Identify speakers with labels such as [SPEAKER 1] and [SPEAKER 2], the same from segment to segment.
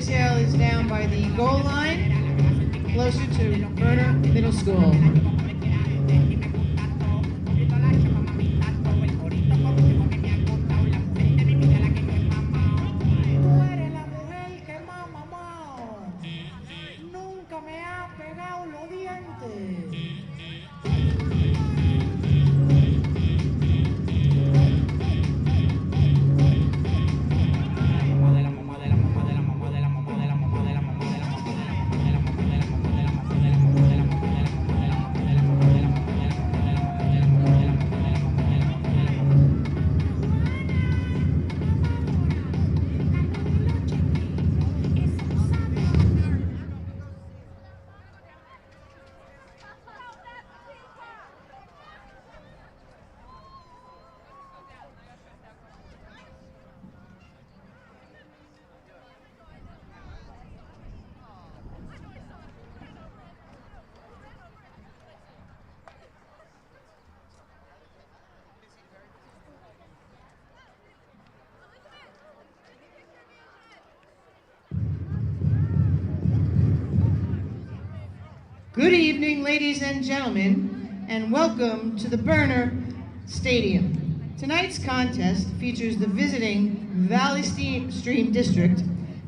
[SPEAKER 1] pigtail is down by the goal line, closer to Berner Middle School. Good evening, ladies and gentlemen, and welcome to the Berner Stadium. Tonight's contest features the visiting Valley Stream District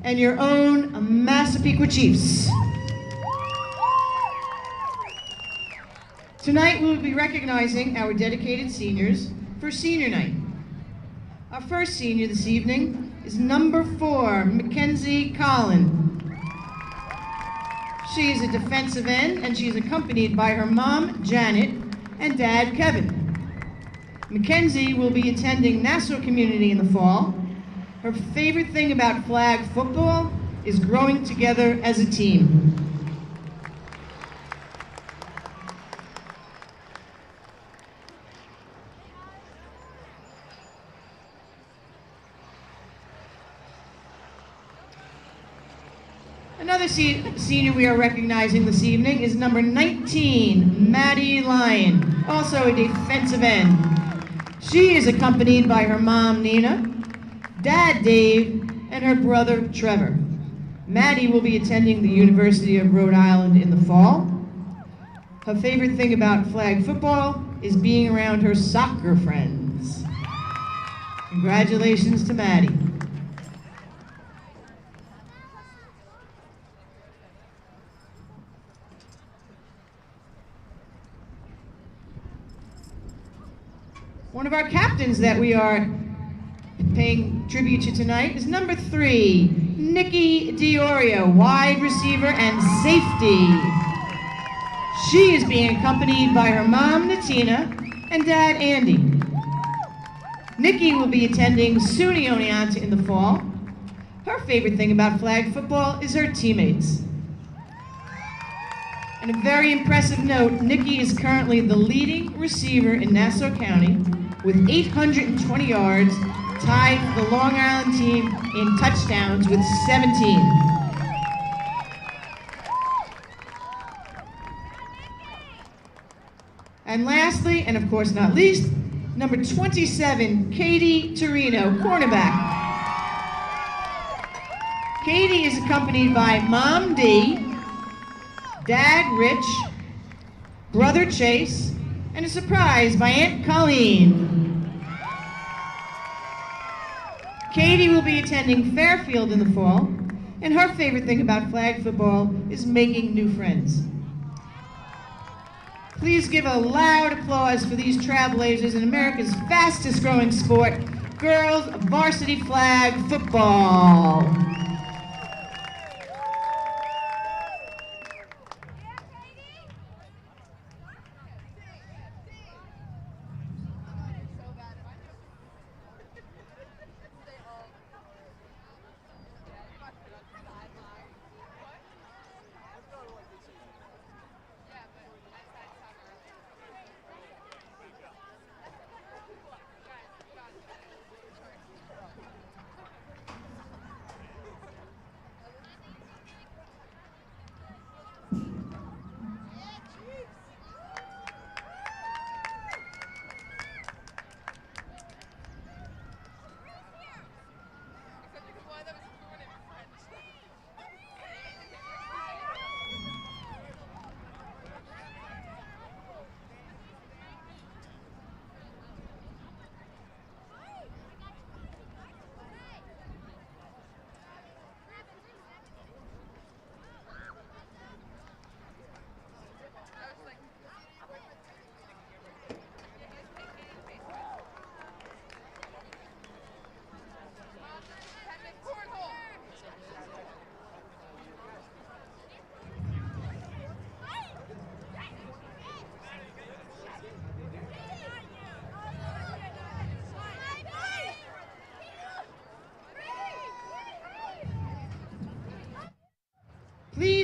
[SPEAKER 1] and your own Massapequa Chiefs. Tonight we will be recognizing our dedicated seniors for Senior Night. Our first senior this evening is number 4, Mackenzie Collin. She is a defensive end, and she's accompanied by her mom, Janet, and dad, Kevin. Mackenzie will be attending Nassau Community in the fall. Her favorite thing about flag football is growing together as a team. Another senior we are recognizing this evening is number 19, Maddie Lyon, also a defensive end. She is accompanied by her mom, Nina, dad, Dave, and her brother, Trevor. Maddie will be attending the University of Rhode Island in the fall. Her favorite thing about flag football is being around her soccer friends. Congratulations to Maddie. One of our captains that we are paying tribute to tonight is number 3, Nikki Diorio, wide receiver and safety. She is being accompanied by her mom, Natina, and dad, Andy. Nikki will be attending SUNY Oneonta in the fall. Her favorite thing about flag football is her teammates. And a very impressive note, Nikki is currently the leading receiver in Nassau County with 820 yards, tied the Long Island team in touchdowns with 17. And lastly, and of course not least, number 27, Katie Torino, cornerback. Katie is accompanied by Mom Dee, Dad Rich, Brother Chase, and a surprise by Aunt Colleen. Katie will be attending Fairfield in the fall, and her favorite thing about flag football is making new friends. Please give a loud applause for these trailblazers in America's fastest growing sport, girls varsity flag football.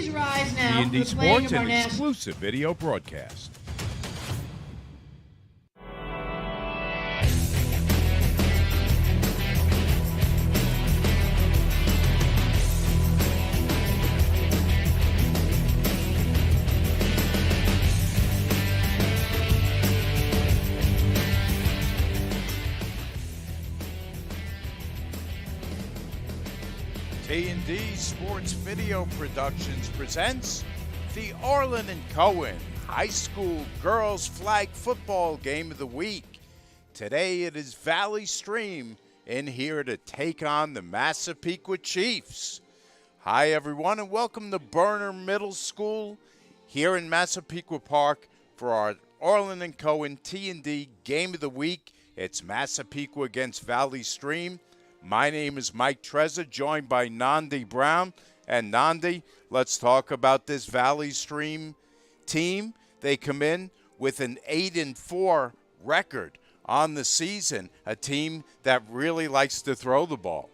[SPEAKER 1] Please rise now for
[SPEAKER 2] T&D
[SPEAKER 1] the playing
[SPEAKER 2] Sports,
[SPEAKER 1] of our
[SPEAKER 2] an
[SPEAKER 1] national.
[SPEAKER 2] exclusive video broadcast. T&D Sports Video Productions presents the Orlin Cohen High School Girls Flag Football Game of the Week. Today it is Valley Stream in here to take on the Massapequa Chiefs. Hi everyone and welcome to Burner Middle School here in Massapequa Park for our Orlin Cohen T&D Game of the Week. It's Massapequa against Valley Stream. My name is Mike Trezza, joined by Nandi Brown. And Nandi, let's talk about this Valley Stream team. They come in with an 8-4 record on the season, a team that really likes to throw the ball.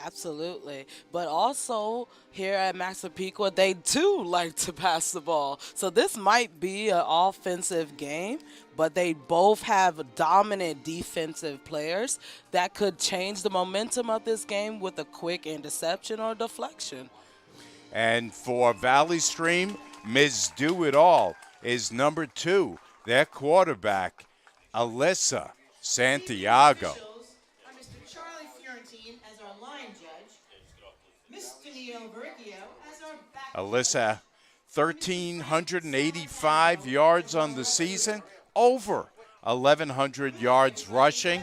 [SPEAKER 3] Absolutely. But also here at Massapequa, they do like to pass the ball. So this might be an offensive game, but they both have dominant defensive players that could change the momentum of this game with a quick interception or deflection.
[SPEAKER 2] And for Valley Stream, Ms. Do It All is number 2, their quarterback, Alyssa Santiago.
[SPEAKER 1] Mr. Charlie Fiorentine as our line judge. Miss Danilo Vericchio as our back.
[SPEAKER 2] Alyssa, 1,385 yards on the season, over 1,100 yards rushing.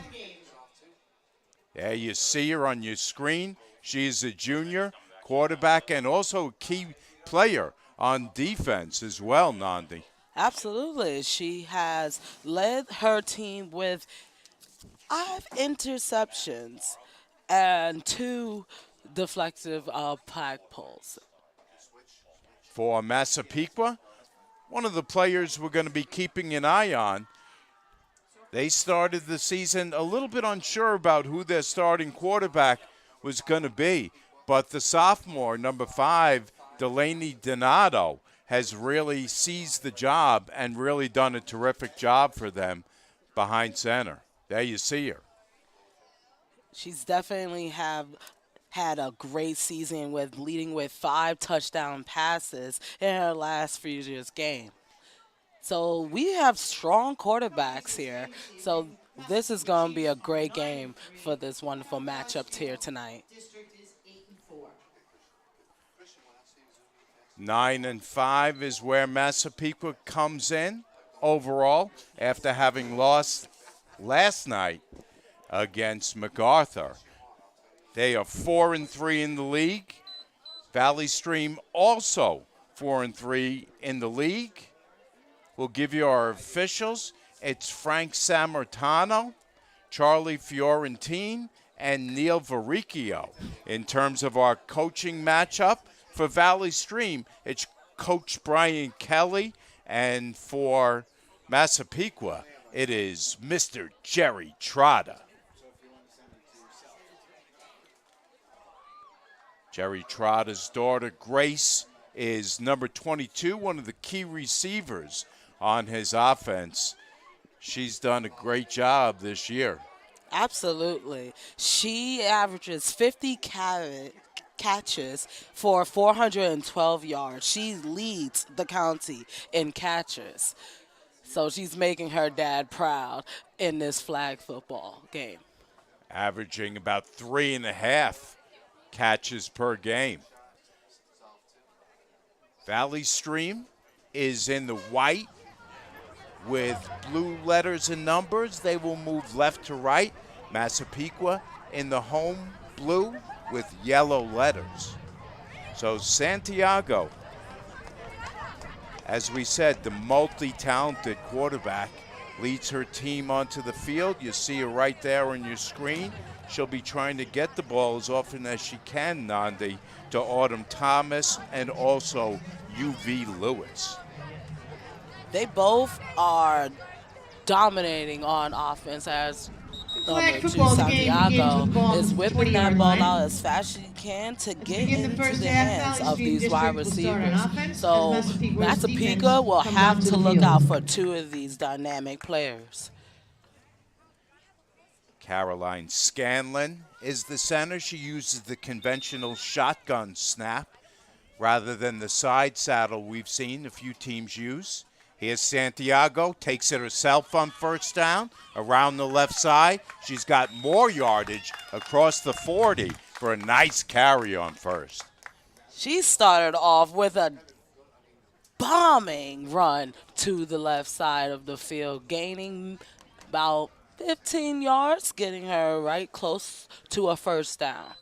[SPEAKER 2] There you see her on your screen. She is a junior quarterback and also a key player on defense as well, Nandi.
[SPEAKER 3] Absolutely. She has led her team with 5 interceptions and 2 deflective pack pulls.
[SPEAKER 2] For Massapequa, one of the players we're going to be keeping an eye on. They started the season a little bit unsure about who their starting quarterback was going to be, but the sophomore, number 5, Delaney Donato, has really seized the job and really done a terrific job for them behind center. There you see her.
[SPEAKER 3] She's definitely had a great season with leading with 5 touchdown passes in her last few years' game. So we have strong quarterbacks here. So this is going to be a great game for this wonderful matchup here tonight.
[SPEAKER 2] 9-5 is where Massapequa comes in overall after having lost last night against MacArthur. They are 4-3 in the league. Valley Stream also 4-3 in the league. We'll give you our officials. It's Frank Sammartano, Charlie Fiorentine, and Neil Vericchio. In terms of our coaching matchup, for Valley Stream, it's Coach Brian Kelly, and for Massapequa, it is Mr. Jerry Trotta. Jerry Trotta's daughter, Grace, is number 22, one of the key receivers on his offense. She's done a great job this year.
[SPEAKER 3] Absolutely. She averages 50 catches for 412 yards. She leads the county in catches. So she's making her dad proud in this flag football game.
[SPEAKER 2] Averaging about 3.5 catches per game. Valley Stream is in the white with blue letters and numbers. They will move left to right. Massapequa in the home blue with yellow letters. So Santiago, as we said, the multi-talented quarterback, leads her team onto the field. You see her right there on your screen. She'll be trying to get the ball as often as she can, Nandi, to Autumn Thomas and also UV Lewis.
[SPEAKER 3] They both are dominating on offense, as
[SPEAKER 1] Flag football, the game begins
[SPEAKER 3] Santiago
[SPEAKER 1] with the ball
[SPEAKER 3] is
[SPEAKER 1] on the
[SPEAKER 3] whipping
[SPEAKER 1] 20-yard
[SPEAKER 3] that ball
[SPEAKER 1] line.
[SPEAKER 3] out as fast as he can to
[SPEAKER 1] Let's
[SPEAKER 3] get
[SPEAKER 1] begin the
[SPEAKER 3] into
[SPEAKER 1] first
[SPEAKER 3] the
[SPEAKER 1] half.
[SPEAKER 3] hands
[SPEAKER 1] Valley
[SPEAKER 3] of
[SPEAKER 1] Stream
[SPEAKER 3] these wide
[SPEAKER 1] District will start on
[SPEAKER 3] receivers.
[SPEAKER 1] offense
[SPEAKER 3] So
[SPEAKER 1] as Massapequa's
[SPEAKER 3] Massapequa
[SPEAKER 1] defense
[SPEAKER 3] will
[SPEAKER 1] comes
[SPEAKER 3] have
[SPEAKER 1] onto
[SPEAKER 3] to
[SPEAKER 1] the
[SPEAKER 3] look
[SPEAKER 1] field.
[SPEAKER 3] out for two of these dynamic players.
[SPEAKER 2] Caroline Scanlon is the center. She uses the conventional shotgun snap rather than the side saddle we've seen a few teams use. Here's Santiago, takes it herself on first down, around the left side. She's got more yardage across the 40 for a nice carry on first.
[SPEAKER 3] She started off with a bombing run to the left side of the field, gaining about 15 yards, getting her right close to a first down.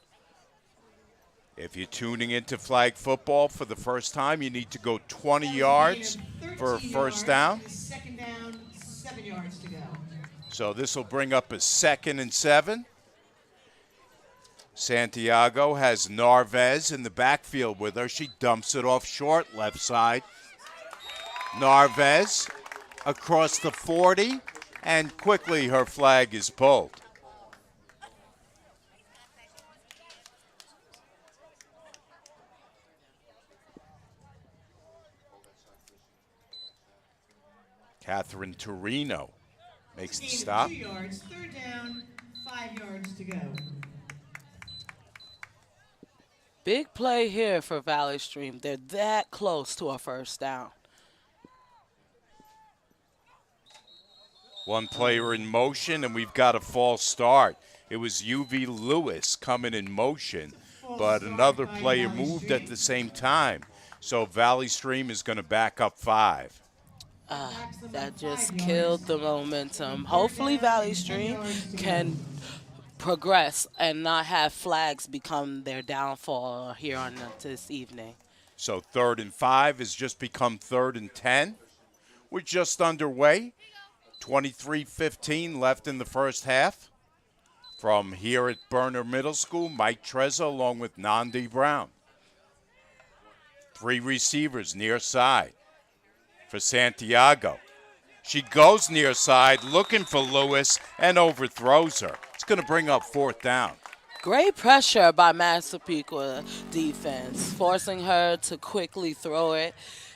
[SPEAKER 2] If you're tuning into flag football for the first time, you need to go 20 yards for a first down.
[SPEAKER 1] Second down, 7 yards to go.
[SPEAKER 2] So this will bring up a 2nd and 7. Santiago has Narvez in the backfield with her. She dumps it off short left side. Narvez across the 40, and quickly her flag is pulled. Catherine Torino makes the stop.
[SPEAKER 1] 2 yards, third down, 5 yards to go.
[SPEAKER 3] Big play here for Valley Stream. They're that close to a first down.
[SPEAKER 2] One player in motion, and we've got a false start. It was UV Lewis coming in motion, but another player moved at the same time. So Valley Stream is going to back up 5.
[SPEAKER 3] That just killed the momentum. Hopefully Valley Stream can progress and not have flags become their downfall here on this evening.
[SPEAKER 2] So 3rd and 5 has just become 3rd and 10. We're just underway. 23-15 left in the first half. From here at Burner Middle School, Mike Trezza along with Nandi Brown. 3 receivers near side for Santiago. She goes near side looking for Lewis and overthrows her. It's going to bring up 4th down.
[SPEAKER 3] Great pressure by Massapequa defense, forcing her to quickly throw it.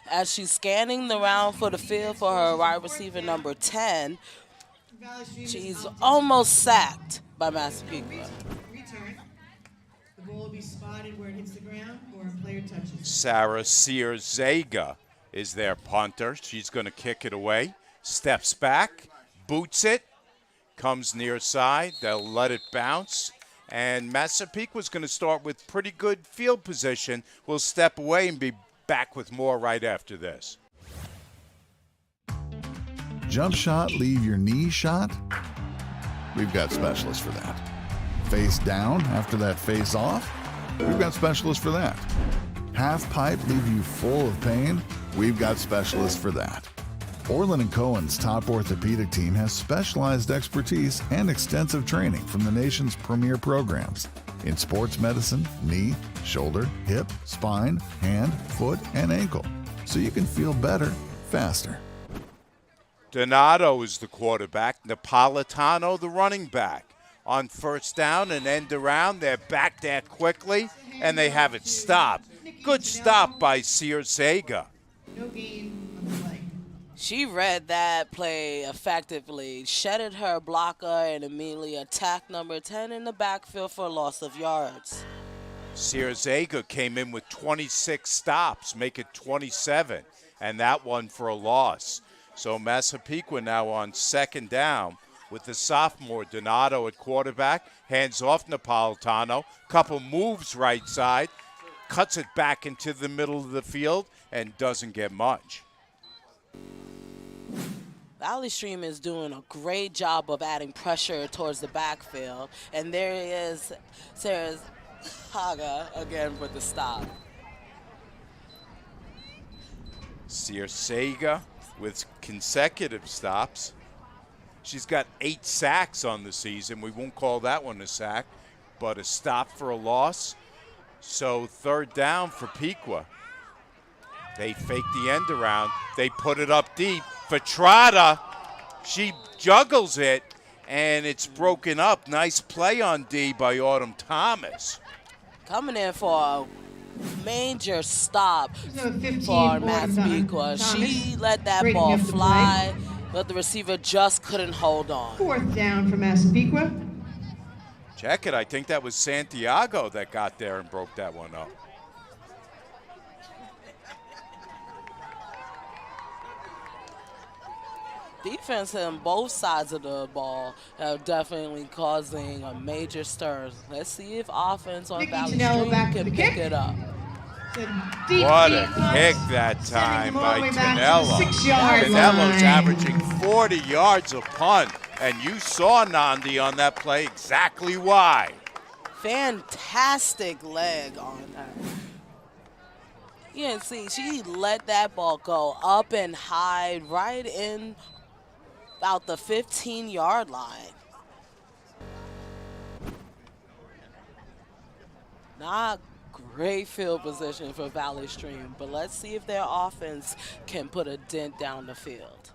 [SPEAKER 3] As she's scanning the round for the field for her wide receiver number 10, she's almost sacked by Massapequa.
[SPEAKER 1] Return. The ball will be spotted where it hits the ground or a player touches it.
[SPEAKER 2] Sarah Sears-Zaga is their punter. She's going to kick it away. Steps back, boots it, comes near side. They'll let it bounce. And Massapequa's going to start with pretty good field position. We'll step away and be back with more right after this.
[SPEAKER 4] Jump shot, leave your knee shot? We've got specialists for that. Face down after that face off? We've got specialists for that. Half pipe, leave you full of pain? We've got specialists for that. Orlin Cohen's top orthopedic team has specialized expertise and extensive training from the nation's premier programs in sports medicine, knee, shoulder, hip, spine, hand, foot, and ankle, so you can feel better faster.
[SPEAKER 2] Donato is the quarterback. Napolitano the running back. On first down and end around, they're back there quickly, and they have it stopped. Good stop by Sears-Zaga.
[SPEAKER 1] No gain on the play.
[SPEAKER 3] She read that play effectively, shedded her blocker, and immediately attacked number 10 in the backfield for a loss of yards.
[SPEAKER 2] Sears-Zaga came in with 26 stops, make it 27, and that one for a loss. So Massapequa now on 2nd down with the sophomore Donato at quarterback, hands off Napolitano, couple moves right side, cuts it back into the middle of the field, and doesn't get much.
[SPEAKER 3] Valley Stream is doing a great job of adding pressure towards the backfield. And there he is, Sarah's Haga again with the stop.
[SPEAKER 2] Sears-Zaga with consecutive stops. She's got 8 sacks on the season. We won't call that one a sack, but a stop for a loss. So 3rd down for Pequa. They fake the end around. They put it up deep. Vetrada, she juggles it And it's broken up. Nice play on D by Autumn Thomas.
[SPEAKER 3] Coming in for a major stop
[SPEAKER 1] So 15
[SPEAKER 3] for
[SPEAKER 1] Autumn
[SPEAKER 3] Massapequa.
[SPEAKER 1] Thomas
[SPEAKER 3] She let that
[SPEAKER 1] breaking
[SPEAKER 3] ball
[SPEAKER 1] up the play.
[SPEAKER 3] fly, but the receiver just couldn't hold on.
[SPEAKER 1] 4th down for Massapequa.
[SPEAKER 2] Check it. I think that was Santiago that got there and broke that one up.
[SPEAKER 3] Defense on both sides of the ball are definitely causing a major stir. Let's see if offense on
[SPEAKER 1] Nikki
[SPEAKER 3] Valley
[SPEAKER 1] Janela
[SPEAKER 3] Stream
[SPEAKER 1] back to
[SPEAKER 3] can
[SPEAKER 1] the
[SPEAKER 3] pick
[SPEAKER 1] kick.
[SPEAKER 3] it up.
[SPEAKER 1] It's a deep,
[SPEAKER 2] What
[SPEAKER 1] deep
[SPEAKER 2] a
[SPEAKER 1] punt,
[SPEAKER 2] kick that
[SPEAKER 1] sending
[SPEAKER 2] time
[SPEAKER 1] them all the
[SPEAKER 2] by
[SPEAKER 1] way back to the
[SPEAKER 2] Canelo.
[SPEAKER 1] 6-yard
[SPEAKER 2] Canelo's
[SPEAKER 1] line.
[SPEAKER 2] averaging 40 yards a punt, and you saw Nandi on that play exactly why.
[SPEAKER 3] Fantastic leg on her. You can see she let that ball go up and high right in about the 15-yard line. Not great field position for Valley Stream, but let's see if their offense can put a dent down the field.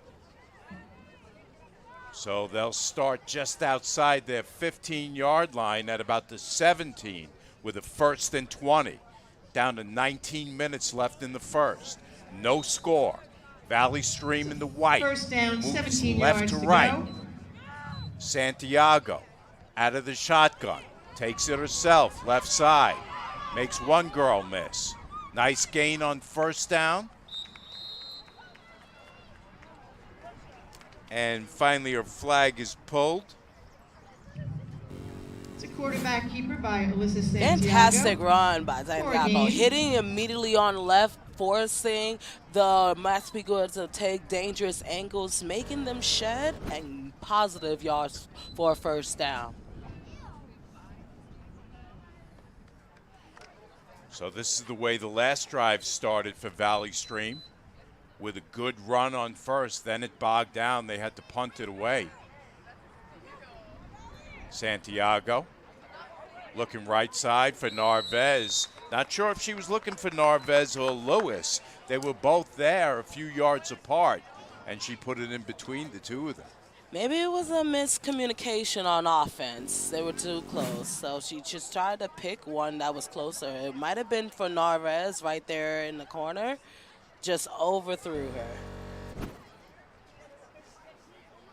[SPEAKER 2] So they'll start just outside their 15-yard line at about the 17 with a 1st and 20. Down to 19 minutes left in the first. No score. Valley Stream in the white.
[SPEAKER 1] 1st down,
[SPEAKER 2] Moves
[SPEAKER 1] 17
[SPEAKER 2] left
[SPEAKER 1] yards
[SPEAKER 2] to
[SPEAKER 1] to
[SPEAKER 2] right.
[SPEAKER 1] go.
[SPEAKER 2] Santiago out of the shotgun. Takes it herself, left side. Makes one girl miss. Nice gain on 1st down. And finally her flag is pulled.
[SPEAKER 1] It's a quarterback keeper by Alyssa Santiago.
[SPEAKER 3] Fantastic run by Santiago.
[SPEAKER 1] game.
[SPEAKER 3] Hitting immediately on left, forcing the Massapequa to take dangerous angles, making them shed, and positive yards for a 1st down.
[SPEAKER 2] So this is the way the last drive started for Valley Stream, with a good run on 1st. Then it bogged down. They had to punt it away. Santiago looking right side for Narvez. Not sure if she was looking for Narvez or Lewis. They were both there a few yards apart, and she put it in between the two of them.
[SPEAKER 3] Maybe it was a miscommunication on offense. They were too close, so she just tried to pick one that was closer. It might have been for Narvez right there in the corner. Just overthrew her.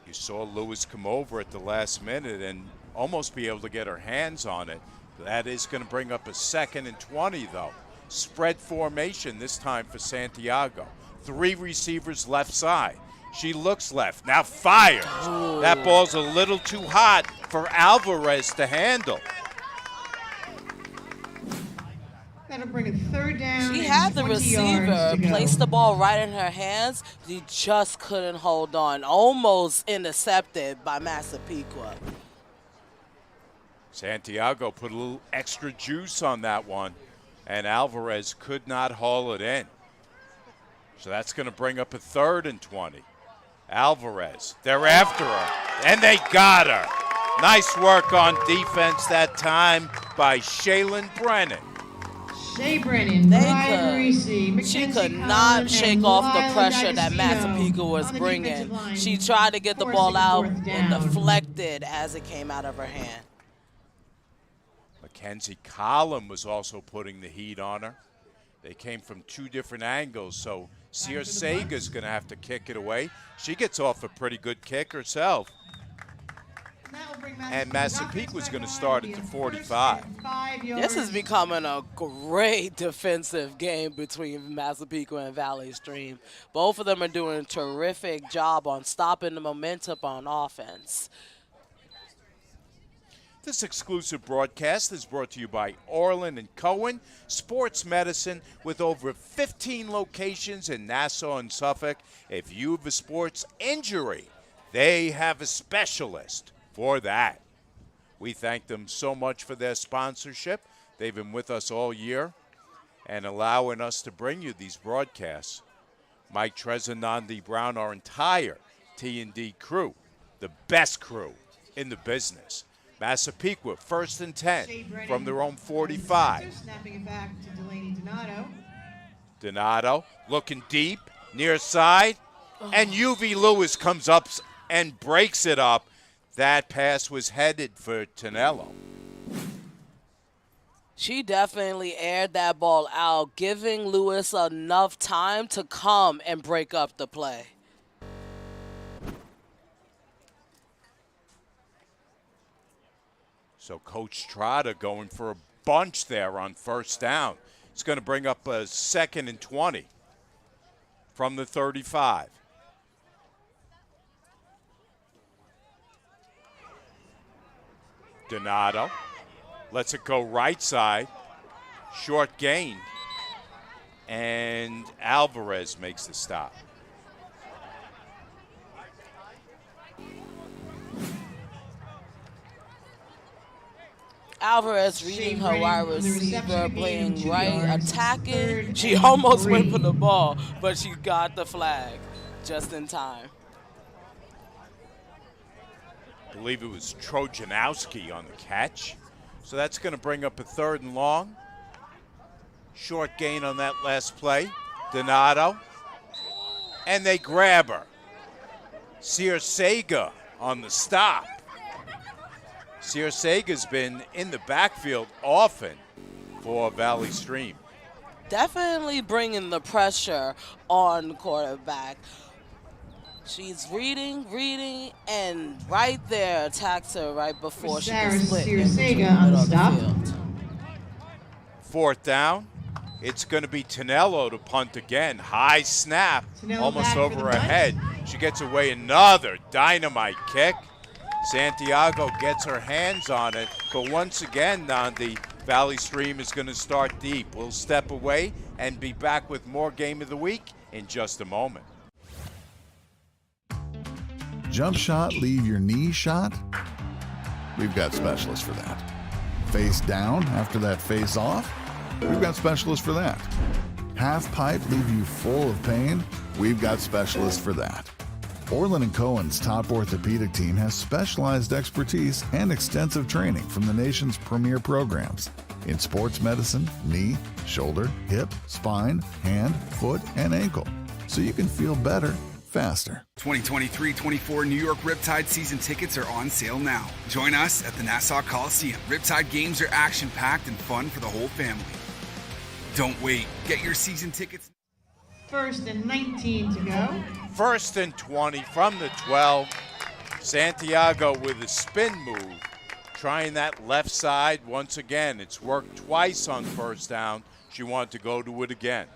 [SPEAKER 2] You saw Lewis come over at the last minute and almost be able to get her hands on it. That is going to bring up a 2nd and 20, though. Spread formation this time for Santiago. 3 receivers left side. She looks left, now fires.
[SPEAKER 3] Ooh.
[SPEAKER 2] That ball's a little too hot for Alvarez to handle.
[SPEAKER 1] That'll bring a 3rd down.
[SPEAKER 3] She
[SPEAKER 1] and
[SPEAKER 3] had the
[SPEAKER 1] 20
[SPEAKER 3] receiver
[SPEAKER 1] yards to go.
[SPEAKER 3] place the ball right in her hands. She just couldn't hold on. Almost intercepted by Massapequa.
[SPEAKER 2] Santiago put a little extra juice on that one, and Alvarez could not haul it in. So that's going to bring up a 3rd and 20. Alvarez, they're after her, and they got her. Nice work on defense that time by Shaylin Brennan.
[SPEAKER 1] Shea Brennan, Ryan Parisi,
[SPEAKER 3] She
[SPEAKER 1] Mackenzie
[SPEAKER 3] could
[SPEAKER 1] Collin,
[SPEAKER 3] not shake
[SPEAKER 1] and
[SPEAKER 3] off the
[SPEAKER 1] Lila
[SPEAKER 3] pressure that
[SPEAKER 1] D'Agostino
[SPEAKER 3] Massapequa was
[SPEAKER 1] on the
[SPEAKER 3] bringing.
[SPEAKER 1] defensive line,
[SPEAKER 3] She tried to get the ball
[SPEAKER 1] forcing
[SPEAKER 3] out
[SPEAKER 1] 4th
[SPEAKER 3] and
[SPEAKER 1] down.
[SPEAKER 3] deflected as it came out of her hand.
[SPEAKER 2] Mackenzie Collin was also putting the heat on her. They came from 2 different angles, so Sierra Sega's going to have to kick it away. She gets off a pretty good kick herself. And Massapequa's going to start at the 45.
[SPEAKER 3] This is becoming a great defensive game between Massapequa and Valley Stream. Both of them are doing a terrific job on stopping the momentum on offense.
[SPEAKER 2] This exclusive broadcast is brought to you by Orlin Cohen, sports medicine with over 15 locations in Nassau and Suffolk. If you have a sports injury, they have a specialist for that. We thank them so much for their sponsorship. They've been with us all year and allowing us to bring you these broadcasts. Mike Trezor, Nandi Brown, our entire T&D crew, the best crew in the business. Massapequa, 1st and 10 from their own 45.
[SPEAKER 1] Snapping it back to Delaney Donato.
[SPEAKER 2] Donato looking deep, near side, and UV Lewis comes up and breaks it up. That pass was headed for Tonello.
[SPEAKER 3] She definitely aired that ball out, giving Lewis enough time to come and break up the play.
[SPEAKER 2] So Coach Trotta going for a bunch there on first down. It's going to bring up a 2nd and 20 from the 35. Donato lets it go right side. Short gain. And Alvarez makes the stop.
[SPEAKER 3] Alvarez reading her wide receiver, playing right, attacking.
[SPEAKER 1] Third
[SPEAKER 3] She
[SPEAKER 1] and
[SPEAKER 3] almost
[SPEAKER 1] 3.
[SPEAKER 3] went for the ball, but she got the flag just in time.
[SPEAKER 2] I believe it was Trojanowski on the catch. So that's going to bring up a 3rd and long. Short gain on that last play. Donato. And they grab her. Sierra on the stop. Sierra-Sega's been in the backfield often for Valley Stream.
[SPEAKER 3] Definitely bringing the pressure on the quarterback. She's reading, and right there attacks her right before she can split in between
[SPEAKER 1] Sierra-Sega
[SPEAKER 3] the
[SPEAKER 1] on the
[SPEAKER 3] middle of the
[SPEAKER 1] stop.
[SPEAKER 3] field.
[SPEAKER 2] 4th down. It's going to be Tonello to punt again. High snap,
[SPEAKER 1] Tonello
[SPEAKER 2] almost
[SPEAKER 1] back for
[SPEAKER 2] over
[SPEAKER 1] the
[SPEAKER 2] her
[SPEAKER 1] punt.
[SPEAKER 2] head. She gets away another dynamite kick. Santiago gets her hands on it, but once again, Nandi, Valley Stream is going to start deep. We'll step away and be back with more Game of the Week in just a moment.
[SPEAKER 4] Jump shot, leave your knee shot? We've got specialists for that. Face down after that face off? We've got specialists for that. Half pipe, leave you full of pain? We've got specialists for that. Orlin Cohen's top orthopedic team has specialized expertise and extensive training from the nation's premier programs in sports medicine, knee, shoulder, hip, spine, hand, foot, and ankle, so you can feel better faster.
[SPEAKER 5] 2023-24 New York Riptide season tickets are on sale now. Join us at the Nassau Coliseum. Riptide games are action-packed and fun for the whole family. Don't wait. Get your season tickets.
[SPEAKER 1] 1st and 19 to go.
[SPEAKER 2] 1st and 20 from the 12. Santiago with a spin move, trying that left side once again. It's worked twice on first down. She wanted to go to it again.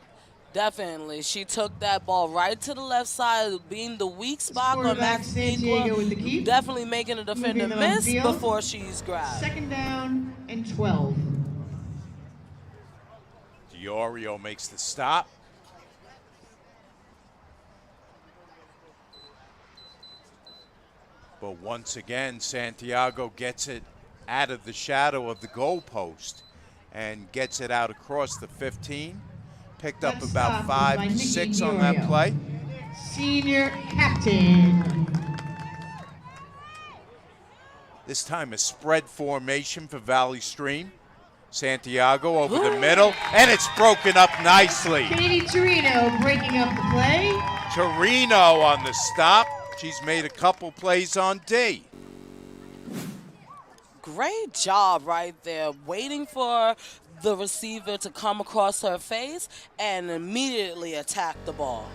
[SPEAKER 3] Definitely. She took that ball right to the left side, being the weak spot on
[SPEAKER 1] Quarterback Santiago with the
[SPEAKER 3] Massapequa,
[SPEAKER 1] keep.
[SPEAKER 3] definitely making a defender
[SPEAKER 1] Moving them
[SPEAKER 3] miss
[SPEAKER 1] upfield.
[SPEAKER 3] before she's grabbed.
[SPEAKER 1] 2nd down and 12.
[SPEAKER 2] Diorio makes the stop. But once again, Santiago gets it out of the shadow of the goalpost and gets it out across the 15. Picked up
[SPEAKER 1] That
[SPEAKER 2] about
[SPEAKER 1] stop was by
[SPEAKER 2] 5 to
[SPEAKER 1] Nikki
[SPEAKER 2] 6 on that
[SPEAKER 1] Diorio.
[SPEAKER 2] play.
[SPEAKER 1] Senior captain.
[SPEAKER 2] This time a spread formation for Valley Stream. Santiago over the middle, and it's broken up nicely.
[SPEAKER 1] Katie Torino breaking up the play.
[SPEAKER 2] Torino on the stop. She's made a couple plays on D.
[SPEAKER 3] Great job right there, waiting for the receiver to come across her face and immediately attack the ball.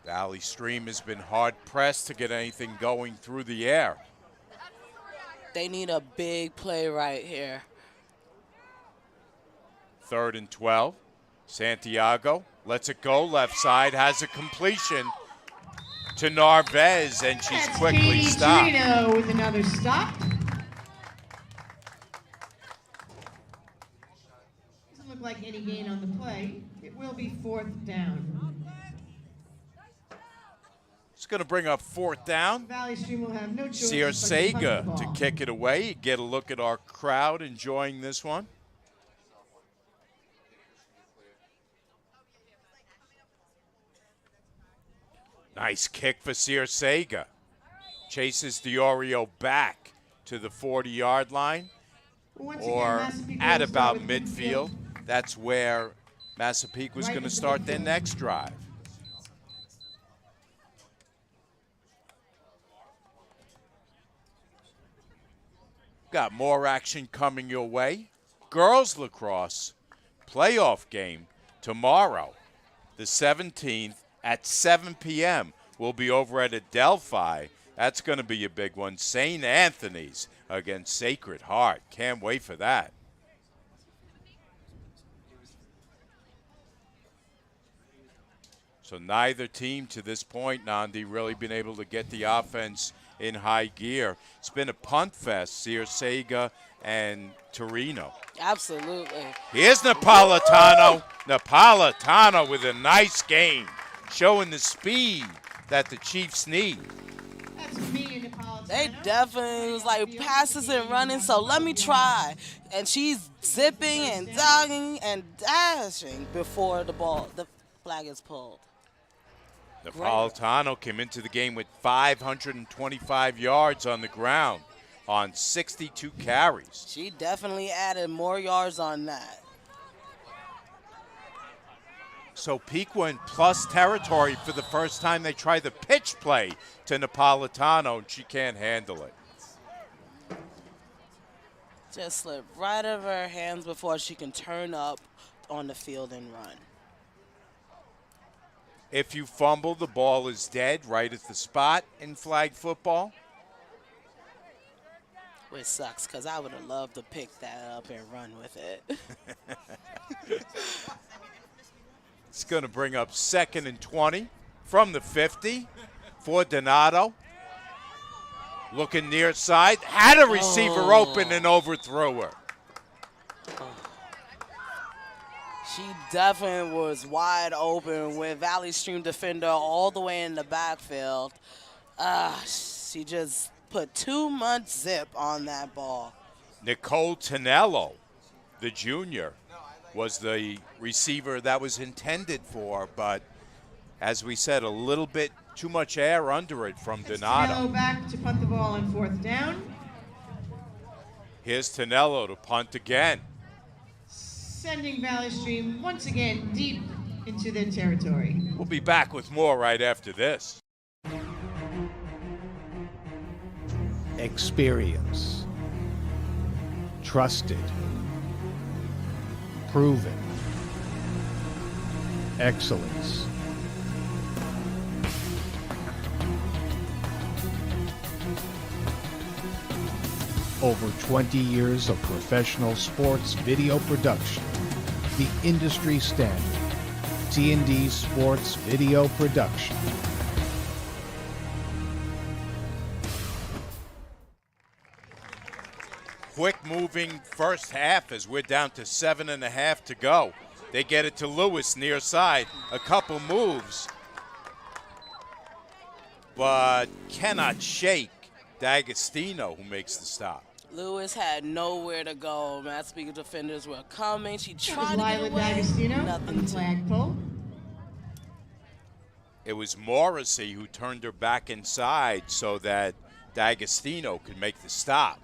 [SPEAKER 2] Valley Stream has been hard pressed to get anything going through the air.
[SPEAKER 3] They need a big play right here.
[SPEAKER 2] 3rd and 12. Santiago lets it go left side, has a completion to Narvez, and she's
[SPEAKER 1] That's
[SPEAKER 2] quickly
[SPEAKER 1] Katie
[SPEAKER 2] stopped.
[SPEAKER 1] Torino with another stop. Doesn't look like any gain on the play. It will be 4th down.
[SPEAKER 2] It's going to bring up 4th down.
[SPEAKER 1] Valley Stream will have no choice. but to punt the
[SPEAKER 2] Sierra-Sega
[SPEAKER 1] ball.
[SPEAKER 2] to kick it away. Get a look at our crowd enjoying this one. Nice kick for Sierra-Sega. Chases Diorio back to the 40-yard line,
[SPEAKER 1] Once again,
[SPEAKER 2] or
[SPEAKER 1] Massapequa
[SPEAKER 2] at
[SPEAKER 1] will start
[SPEAKER 2] about
[SPEAKER 1] with
[SPEAKER 2] midfield. That's where Massapequa is
[SPEAKER 1] Right
[SPEAKER 2] going to
[SPEAKER 1] into
[SPEAKER 2] start their
[SPEAKER 1] midfield.
[SPEAKER 2] next drive. Got more action coming your way. Girls lacrosse playoff game tomorrow, the 17th at 7 p.m. We'll be over at Adelphi. That's going to be a big one. St. Anthony's against Sacred Heart. Can't wait for that. So neither team to this point, Nandi, really been able to get the offense in high gear. It's been a punt fest, Sierra and Torino.
[SPEAKER 3] Absolutely.
[SPEAKER 2] Here's Napolitano. Napolitano with a nice game, showing the speed that the Chiefs need.
[SPEAKER 1] That's me and Napolitano.
[SPEAKER 3] They definitely was like passes and running, so let me try. And she's zipping and dogging and dashing before the flag is pulled.
[SPEAKER 2] Napolitano came into the game with 525 yards on the ground on 62 carries.
[SPEAKER 3] She definitely added more yards on that.
[SPEAKER 2] So Pequa in plus territory for the first time. They try the pitch play to Napolitano, and she can't handle it.
[SPEAKER 3] Just slipped right out of her hands before she can turn up on the field and run.
[SPEAKER 2] If you fumble, the ball is dead right at the spot in flag football.
[SPEAKER 3] Which sucks, because I would have loved to pick that up and run with it.
[SPEAKER 2] It's going to bring up 2nd and 20 from the 50 for Donato. Looking near side. Had a receiver open and overthrew her.
[SPEAKER 3] She definitely was wide open with Valley Stream defender all the way in the backfield. She just put too much zip on that ball.
[SPEAKER 2] Nicole Tonello, the junior, was the receiver that was intended for, but as we said, a little bit too much air under it from Donato.
[SPEAKER 1] Tonello back to punt the ball on 4th down.
[SPEAKER 2] Here's Tonello to punt again.
[SPEAKER 1] Sending Valley Stream once again deep into their territory.
[SPEAKER 2] We'll be back with more right after this.
[SPEAKER 6] Experience. Trusted. Proven. Excellence. Over 20 years of professional sports video production. The industry standard. T&D Sports Video Production.
[SPEAKER 2] Quick moving first half as we're down to 7.5 to go. They get it to Lewis near side. A couple moves, but cannot shake D'Agostino, who makes the stop.
[SPEAKER 3] Lewis had nowhere to go. Massapequa defenders were coming. She tried to
[SPEAKER 1] Lila
[SPEAKER 3] get away.
[SPEAKER 1] D'Agostino on
[SPEAKER 3] Nothing
[SPEAKER 1] the
[SPEAKER 3] to.
[SPEAKER 1] flagpole.
[SPEAKER 2] It was Morrissey who turned her back inside so that D'Agostino could make the stop.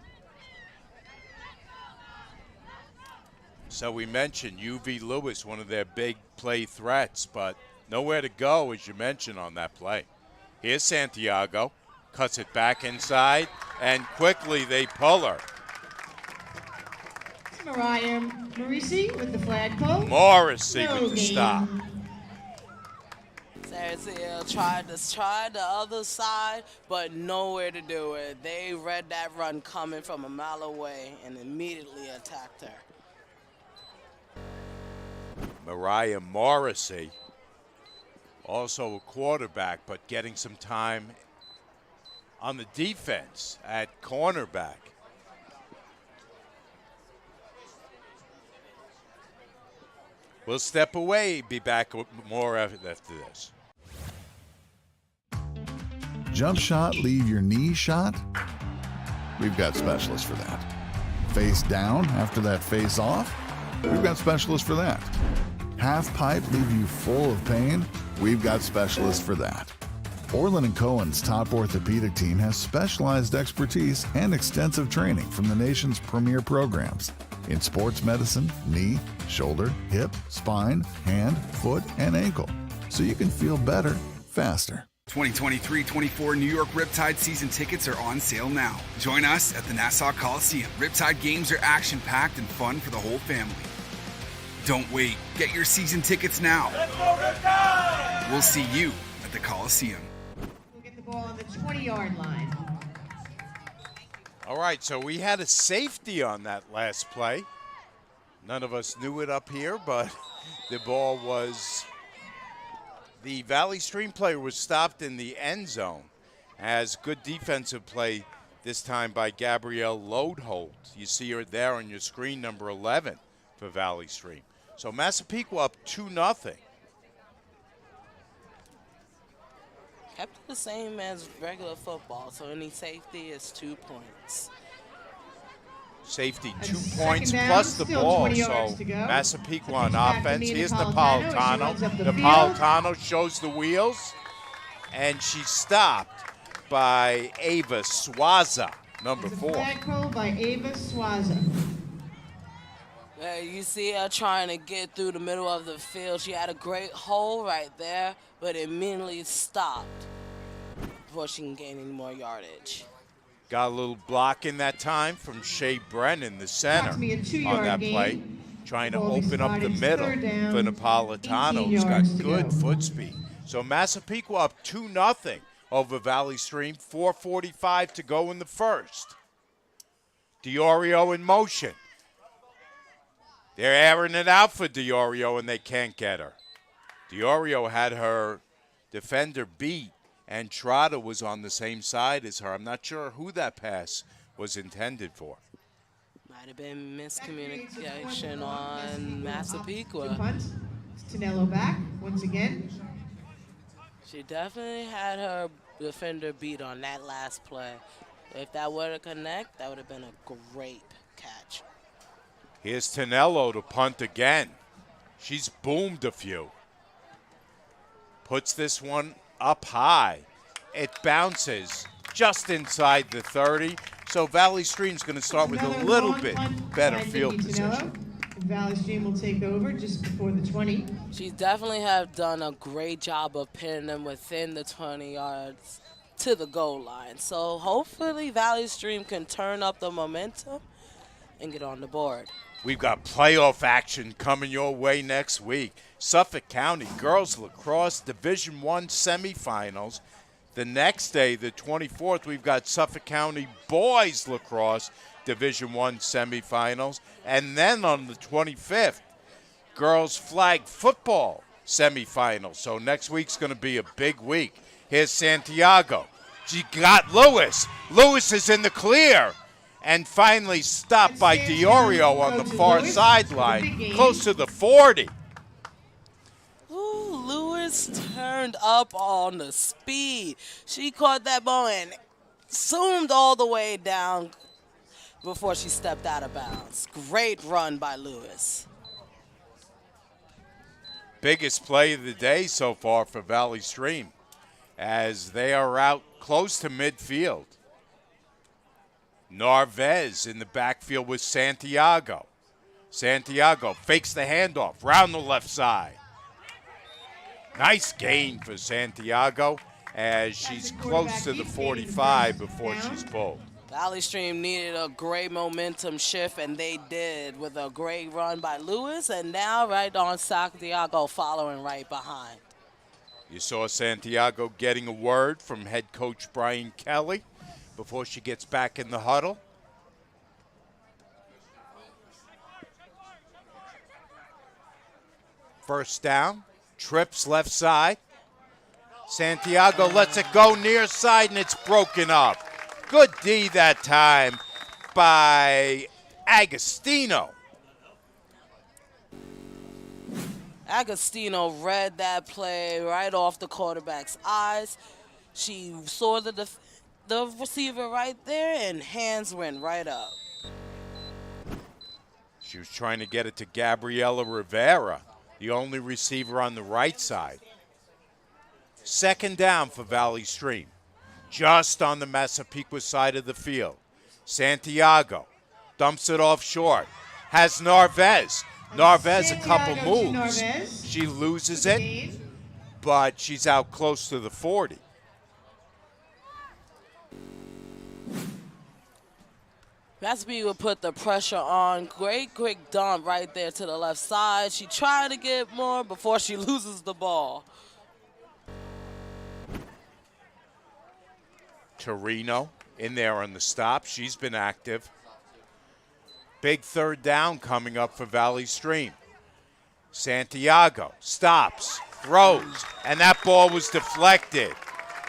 [SPEAKER 2] So we mentioned UV Lewis, one of their big play threats, but nowhere to go, as you mentioned, on that play. Here's Santiago, cuts it back inside, and quickly they pull her.
[SPEAKER 1] Mariah Morrissey with the flagpole.
[SPEAKER 2] Morrissey
[SPEAKER 1] No
[SPEAKER 2] with the
[SPEAKER 1] gain.
[SPEAKER 2] stop.
[SPEAKER 3] Saracen tried the other side, but nowhere to do it. They read that run coming from a mile away and immediately attacked her.
[SPEAKER 2] Mariah Morrissey, also a quarterback, but getting some time on the defense at cornerback. We'll step away, be back with more after this.
[SPEAKER 4] Jump shot, leave your knee shot? We've got specialists for that. Face down after that face off? We've got specialists for that. Half pipe, leave you full of pain? We've got specialists for that. Orlin Cohen's top orthopedic team has specialized expertise and extensive training from the nation's premier programs in sports medicine, knee, shoulder, hip, spine, hand, foot, and ankle, so you can feel better faster.
[SPEAKER 5] 2023-24 New York Riptide season tickets are on sale now. Join us at the Nassau Coliseum. Riptide games are action-packed and fun for the whole family. Don't wait. Get your season tickets now. Let's go Riptide! We'll see you at the Coliseum.
[SPEAKER 1] We'll get the ball on the 20-yard line.
[SPEAKER 2] All right, so we had a safety on that last play. None of us knew it up here, but the ball was... The Valley Stream player was stopped in the end zone as good defensive play this time by Gabrielle Lodeholt. You see her there on your screen, number 11 for Valley Stream. So Massapequa up 2-0.
[SPEAKER 3] Kept it the same as regular football, so any safety is 2 points.
[SPEAKER 2] Safety,
[SPEAKER 1] And
[SPEAKER 2] 2
[SPEAKER 1] second
[SPEAKER 2] points
[SPEAKER 1] down,
[SPEAKER 2] plus the
[SPEAKER 1] still
[SPEAKER 2] ball.
[SPEAKER 1] 20
[SPEAKER 2] So
[SPEAKER 1] yards to go.
[SPEAKER 2] Massapequa on
[SPEAKER 1] Pitch back to
[SPEAKER 2] offense.
[SPEAKER 1] Nina
[SPEAKER 2] Here's
[SPEAKER 1] Napolitano as she
[SPEAKER 2] Napolitano.
[SPEAKER 1] runs up the field.
[SPEAKER 2] Napolitano shows the wheels, and she's stopped by Ava Swaza, number
[SPEAKER 1] There's a
[SPEAKER 2] 4.
[SPEAKER 1] flag call by Ava Swaza.
[SPEAKER 3] You see her trying to get through the middle of the field. She had a great hole right there, but immediately stopped before she can gain any more yardage.
[SPEAKER 2] Got a little block in that time from Shea Brennan, the center,
[SPEAKER 1] Approximately a
[SPEAKER 2] on
[SPEAKER 1] 2-yard
[SPEAKER 2] that
[SPEAKER 1] gain.
[SPEAKER 2] play, trying to
[SPEAKER 1] Ball will be
[SPEAKER 2] open up the
[SPEAKER 1] spotted
[SPEAKER 2] middle
[SPEAKER 1] third down,
[SPEAKER 2] for Napolitano,
[SPEAKER 1] 18
[SPEAKER 2] who's got
[SPEAKER 1] yards to
[SPEAKER 2] good
[SPEAKER 1] go.
[SPEAKER 2] foot speed. So Massapequa up 2-0 over Valley Stream, 4:45 to go in the first. Diorio in motion. They're airing it out for Diorio, and they can't get her. Diorio had her defender beat, and Trotta was on the same side as her. I'm not sure who that pass was intended for.
[SPEAKER 3] Might have been miscommunication on Massapequa.
[SPEAKER 1] Punt. Tonello back once again.
[SPEAKER 3] She definitely had her defender beat on that last play. If that were to connect, that would have been a great catch.
[SPEAKER 2] Here's Tonello to punt again. She's boomed a few. Puts this one up high. It bounces just inside the 30. So Valley Stream's going to start with a
[SPEAKER 1] Another
[SPEAKER 2] little
[SPEAKER 1] long
[SPEAKER 2] bit
[SPEAKER 1] punt
[SPEAKER 2] better
[SPEAKER 1] by
[SPEAKER 2] field
[SPEAKER 1] Nikki Tonello.
[SPEAKER 2] position.
[SPEAKER 1] Valley Stream will take over just before the 20.
[SPEAKER 3] She definitely have done a great job of pinning them within the 20 yards to the goal line. So hopefully Valley Stream can turn up the momentum and get on the board.
[SPEAKER 2] We've got playoff action coming your way next week. Suffolk County Girls Lacrosse Division I semifinals. The next day, the 24th, we've got Suffolk County Boys Lacrosse Division I semifinals. And then on the 25th, Girls Flag Football semifinals. So next week's going to be a big week. Here's Santiago. She got Lewis. Lewis is in the clear. And finally stopped by Diorio on the far sideline, close to the 40.
[SPEAKER 3] Ooh, Lewis turned up on the speed. She caught that ball and zoomed all the way down before she stepped out of bounds. Great run by Lewis.
[SPEAKER 2] Biggest play of the day so far for Valley Stream, as they are out close to midfield. Narvez in the backfield with Santiago. Santiago fakes the handoff, round the left side. Nice gain for Santiago as she's close to the 45 before she's pulled.
[SPEAKER 3] Valley Stream needed a great momentum shift, and they did with a great run by Lewis, and now right on Santiago following right behind.
[SPEAKER 2] You saw Santiago getting a word from head coach Brian Kelly before she gets back in the huddle. First down, trips left side. Santiago lets it go near side, and it's broken up. Good D that time by Agostino.
[SPEAKER 3] Agostino read that play right off the quarterback's eyes. She saw the receiver right there, and hands went right up.
[SPEAKER 2] She was trying to get it to Gabriela Rivera, the only receiver on the right side. Second down for Valley Stream, just on the Massapequa side of the field. Santiago dumps it off short, has Narvez. Narvez a couple moves. She loses it, but she's out close to the 40.
[SPEAKER 3] Massapequa put the pressure on. Great quick dump right there to the left side. She tried to get more before she loses the ball.
[SPEAKER 2] Torino in there on the stop. She's been active. Big third down coming up for Valley Stream. Santiago stops, throws, and that ball was deflected.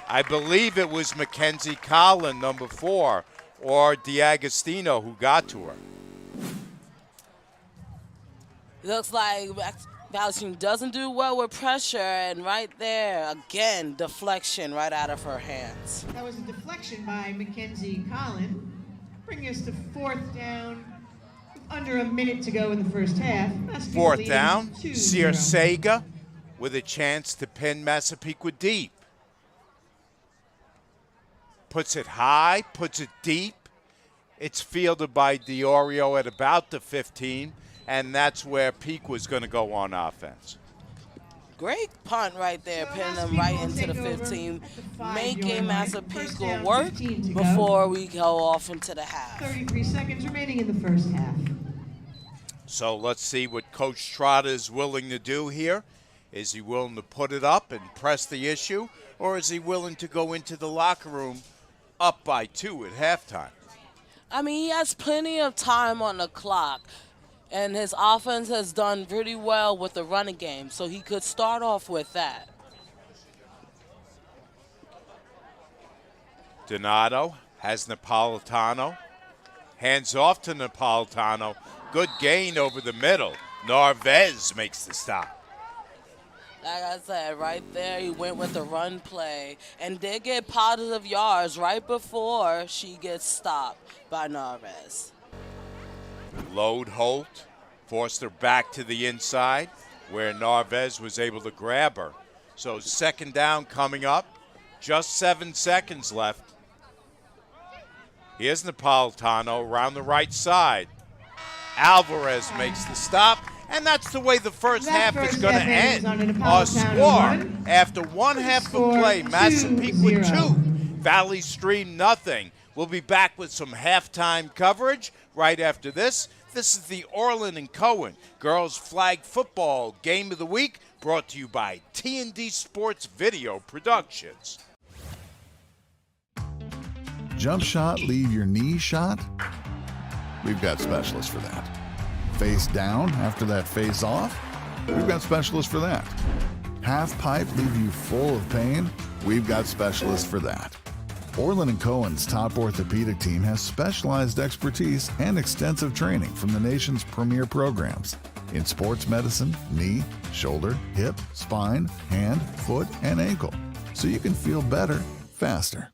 [SPEAKER 2] I believe it was Mackenzie Collin, number 4, or D'Agostino who got to her.
[SPEAKER 3] Looks like Valley Stream doesn't do well with pressure, and right there, again, deflection right out of her hands.
[SPEAKER 1] That was a deflection by Mackenzie Collin, bringing us to 4th down. Under a minute to go in the first half.
[SPEAKER 2] 4th down, Siercega with a chance to pin Massapequa deep. Puts it high, puts it deep. It's fielded by Diorio at about the 15, and that's where Peak was going to go on offense.
[SPEAKER 3] Great punt right there, pinning them right into the 15, making Massapequa work before we go off into the half.
[SPEAKER 1] 33 seconds remaining in the first half.
[SPEAKER 2] So let's see what Coach Trotta is willing to do here. Is he willing to put it up and press the issue, or is he willing to go into the locker room up by 2 at halftime?
[SPEAKER 3] I mean, he has plenty of time on the clock, and his offense has done pretty well with the running game, so he could start off with that.
[SPEAKER 2] Donato has Napolitano. Hands off to Napolitano. Good gain over the middle. Narvaez makes the stop.
[SPEAKER 3] Like I said, right there, he went with the run play and did get positive yards right before she gets stopped by Narvaez.
[SPEAKER 2] Load Holt forced her back to the inside where Narvaez was able to grab her. So 2nd down coming up. Just 7 seconds left. Here's Napolitano around the right side. Alvarez makes the stop, and that's the way the first half is going to end. Our score after one half of play, Massapequa 2, Valley Stream nothing. We'll be back with some halftime coverage right after this. This is the Orlin Cohen Girls Flag Football Game of the Week, brought to you by T&D Sports Video Productions.
[SPEAKER 4] Jump shot, leave your knee shot? We've got specialists for that. Face down after that face off? We've got specialists for that. Half pipe, leave you full of pain? We've got specialists for that. Orlin Cohen's top orthopedic team has specialized expertise and extensive training from the nation's premier programs in sports medicine, knee, shoulder, hip, spine, hand, foot, and ankle, so you can feel better, faster.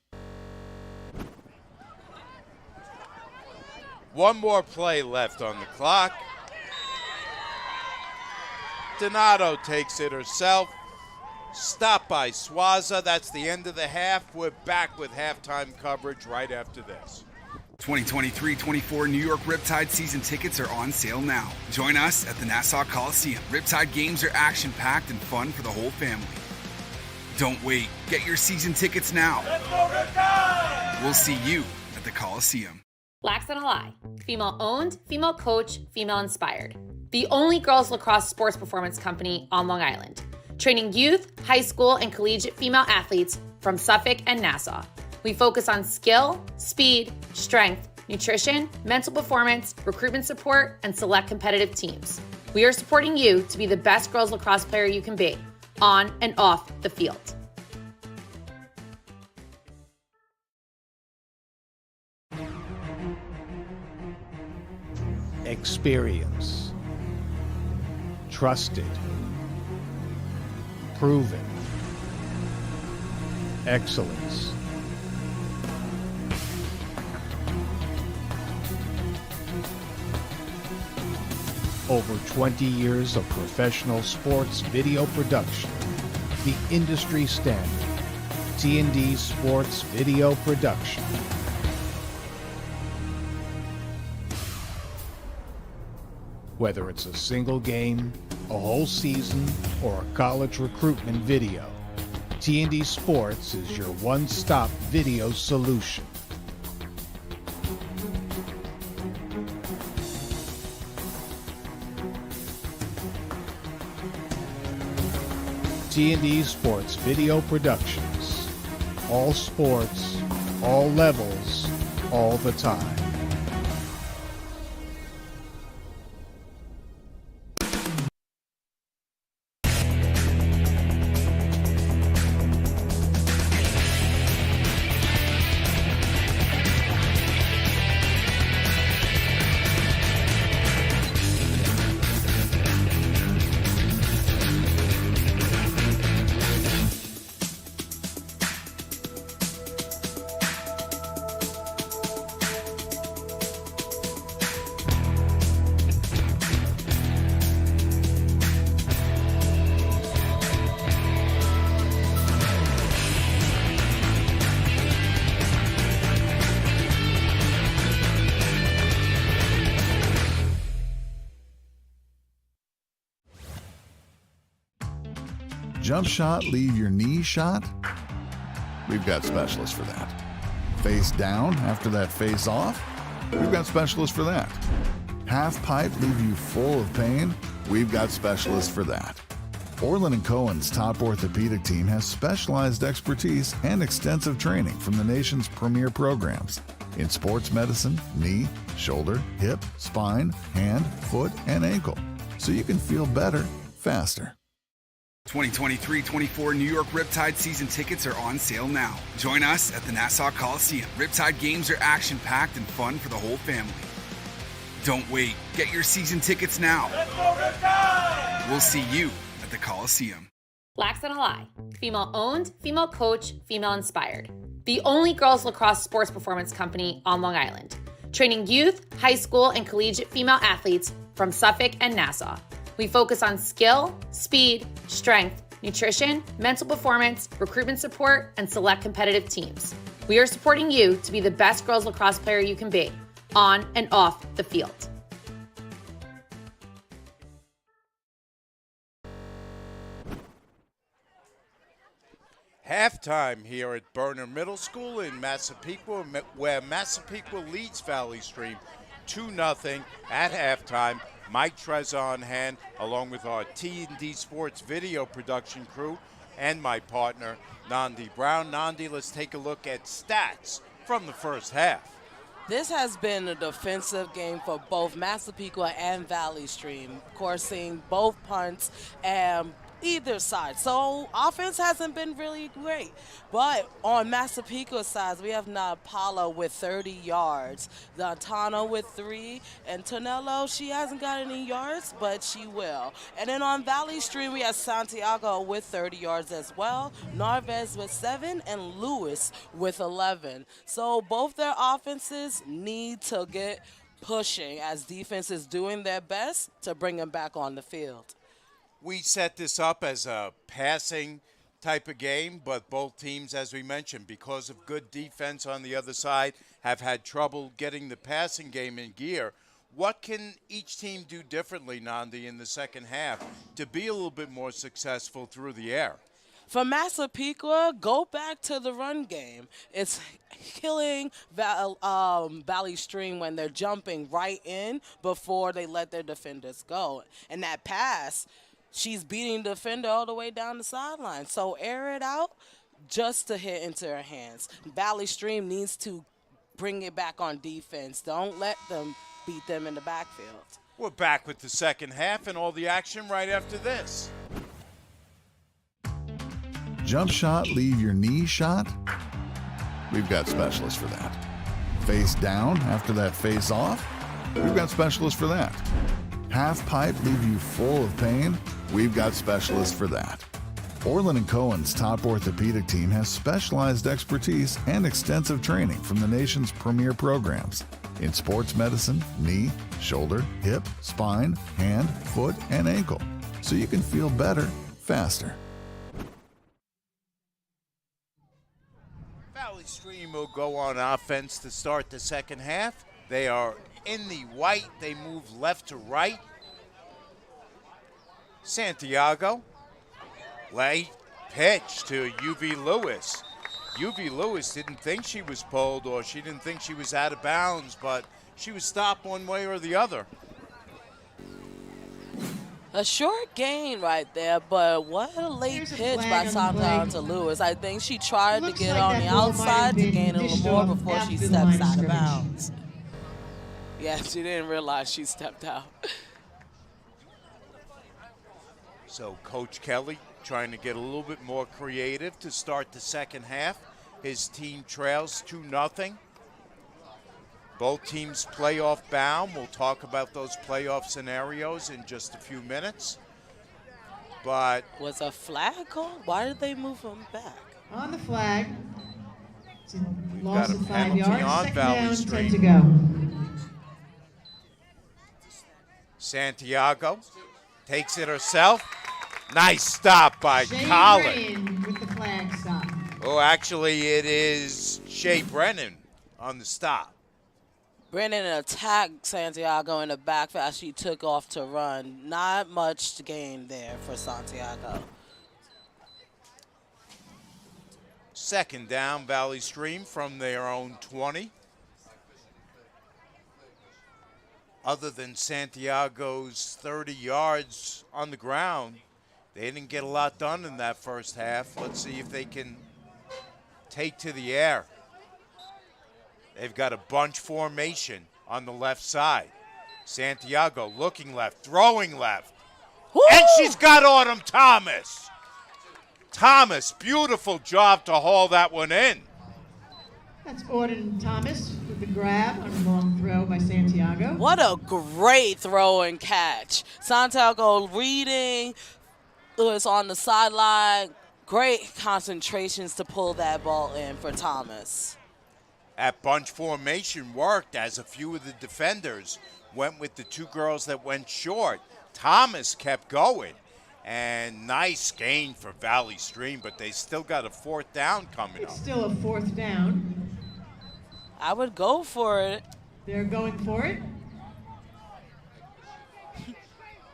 [SPEAKER 2] One more play left on the clock. Donato takes it herself. Stopped by Swaza. That's the end of the half. We're back with halftime coverage right after this.
[SPEAKER 5] 2023-24 New York Riptide season tickets are on sale now. Join us at the Nassau Coliseum. Riptide games are action-packed and fun for the whole family. Don't wait. Get your season tickets now.
[SPEAKER 7] Let's go Riptide!
[SPEAKER 5] We'll see you at the Coliseum.
[SPEAKER 8] Lacks and Ally. Female owned, female coach, female inspired. The only girls lacrosse sports performance company on Long Island. Training youth, high school, and collegiate female athletes from Suffolk and Nassau. We focus on skill, speed, strength, nutrition, mental performance, recruitment support, and select competitive teams. We are supporting you to be the best girls lacrosse player you can be, on and off the field.
[SPEAKER 6] Experience. Trusted. Proven. Excellence. Over 20 years of professional sports video production. The industry standard. T&D Sports Video Production. Whether it's a single game, a whole season, or a college recruitment video, T&D Sports is your one-stop video solution. T&D Sports Video Productions. All sports, all levels, all the time.
[SPEAKER 4] Jump shot, leave your knee shot? We've got specialists for that. Face down after that face off? We've got specialists for that. Half pipe, leave you full of pain? We've got specialists for that. Orlin Cohen's top orthopedic team has specialized expertise and extensive training from the nation's premier programs in sports medicine, knee, shoulder, hip, spine, hand, foot, and ankle, so you can feel better, faster.
[SPEAKER 5] 2023-24 New York Riptide season tickets are on sale now. Join us at the Nassau Coliseum. Riptide games are action-packed and fun for the whole family. Don't wait. Get your season tickets now.
[SPEAKER 7] Let's go Riptide!
[SPEAKER 5] We'll see you at the Coliseum.
[SPEAKER 8] Lacks on a lie. Female owned, female coach, female inspired. The only girls lacrosse sports performance company on Long Island. Training youth, high school, and collegiate female athletes from Suffolk and Nassau. We focus on skill, speed, strength, nutrition, mental performance, recruitment support, and select competitive teams. We are supporting you to be the best girls lacrosse player you can be, on and off the field.
[SPEAKER 2] Halftime here at Berner Middle School in Massapequa, where Massapequa leads Valley Stream 2-0 at halftime. Mike Trezor on hand, along with our T&D Sports video production crew and my partner, Nandi Brown. Nandi, let's take a look at stats from the first half.
[SPEAKER 3] This has been a defensive game for both Massapequa and Valley Stream. Of course, seeing both punts and either side. So offense hasn't been really great. But on Massapequa's side, we have Napala with 30 yards, Dantano with 3, and Tonello, she hasn't got any yards, but she will. And then on Valley Stream, we have Santiago with 30 yards as well, Narvez with 7, and Lewis with 11. So both their offenses need to get pushing as defense is doing their best to bring them back on the field.
[SPEAKER 2] We set this up as a passing type of game, but both teams, as we mentioned, because of good defense on the other side, have had trouble getting the passing game in gear. What can each team do differently, Nandi, in the second half to be a little bit more successful through the air?
[SPEAKER 3] For Massapequa, go back to the run game. It's killing Valley Stream when they're jumping right in before they let their defenders go. And that pass, she's beating the defender all the way down the sideline. So air it out just to hit into her hands. Valley Stream needs to bring it back on defense. Don't let them beat them in the backfield.
[SPEAKER 2] We're back with the second half and all the action right after this.
[SPEAKER 4] Jump shot, leave your knee shot? We've got specialists for that. Face down after that face off? We've got specialists for that. Half pipe, leave you full of pain? We've got specialists for that. Orlin Cohen's top orthopedic team has specialized expertise and extensive training from the nation's premier programs in sports medicine, knee, shoulder, hip, spine, hand, foot, and ankle, so you can feel better, faster.
[SPEAKER 2] Valley Stream will go on offense to start the second half. They are in the white. They move left to right. Santiago, late pitch to UV Lewis. UV Lewis didn't think she was pulled, or she didn't think she was out of bounds, but she was stopped one way or the other.
[SPEAKER 3] A short gain right there, but what a late
[SPEAKER 1] There's a
[SPEAKER 3] pitch
[SPEAKER 1] flag
[SPEAKER 3] by
[SPEAKER 1] on the
[SPEAKER 3] Santiago
[SPEAKER 1] play.
[SPEAKER 3] to Lewis. I think she tried to
[SPEAKER 1] Looks
[SPEAKER 3] get
[SPEAKER 1] like
[SPEAKER 3] on
[SPEAKER 1] that
[SPEAKER 3] the
[SPEAKER 1] ball might have
[SPEAKER 3] outside to
[SPEAKER 1] been
[SPEAKER 3] gain a little
[SPEAKER 1] dished
[SPEAKER 3] more
[SPEAKER 1] off
[SPEAKER 3] before she
[SPEAKER 1] after the line
[SPEAKER 3] steps
[SPEAKER 1] of
[SPEAKER 3] out of
[SPEAKER 1] scrimmage.
[SPEAKER 3] bounds. Yeah, she didn't realize she stepped out.
[SPEAKER 2] So Coach Kelly trying to get a little bit more creative to start the second half. His team trails 2-0. Both teams playoff bound. We'll talk about those playoff scenarios in just a few minutes. But
[SPEAKER 3] Was a flag called? Why did they move him back?
[SPEAKER 1] On the flag. It's a
[SPEAKER 2] We've
[SPEAKER 1] loss
[SPEAKER 2] got a
[SPEAKER 1] of 5
[SPEAKER 2] penalty
[SPEAKER 1] yards.
[SPEAKER 2] on
[SPEAKER 1] Second
[SPEAKER 2] Valley
[SPEAKER 1] down,
[SPEAKER 2] Stream.
[SPEAKER 1] 10 to go.
[SPEAKER 2] Santiago takes it herself. Nice stop by
[SPEAKER 1] Shea
[SPEAKER 2] Collin.
[SPEAKER 1] Brennan with the flag stop.
[SPEAKER 2] Oh, actually, it is Shea Brennan on the stop.
[SPEAKER 3] Brennan attacked Santiago in the backfield as she took off to run. Not much to gain there for Santiago.
[SPEAKER 2] Second down, Valley Stream from their own 20. Other than Santiago's 30 yards on the ground, they didn't get a lot done in that first half. Let's see if they can take to the air. They've got a bunch formation on the left side. Santiago looking left, throwing left.
[SPEAKER 3] Woo!
[SPEAKER 2] And she's got Autumn Thomas. Thomas, beautiful job to haul that one in.
[SPEAKER 1] That's Orlin Thomas with the grab on a long throw by Santiago.
[SPEAKER 3] What a great throw and catch. Santiago reading, Lewis on the sideline. Great concentrations to pull that ball in for Thomas.
[SPEAKER 2] That bunch formation worked as a few of the defenders went with the two girls that went short. Thomas kept going, and nice gain for Valley Stream, but they still got a fourth down coming up.
[SPEAKER 1] It's still a fourth down.
[SPEAKER 3] I would go for it.
[SPEAKER 1] They're going for it.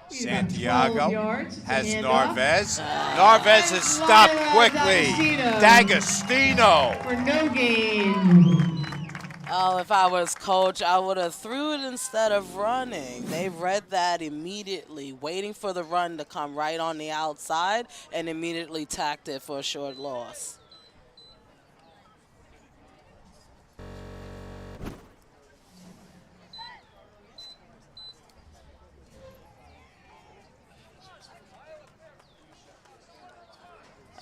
[SPEAKER 2] Santiago
[SPEAKER 1] yards.
[SPEAKER 2] has
[SPEAKER 1] Handoff.
[SPEAKER 2] Narvaez. Narvaez is stopped quickly. D'Agostino.
[SPEAKER 1] For no gain.
[SPEAKER 3] Oh, if I was coach, I would have threw it instead of running. They read that immediately, waiting for the run to come right on the outside and immediately tacked it for a short loss.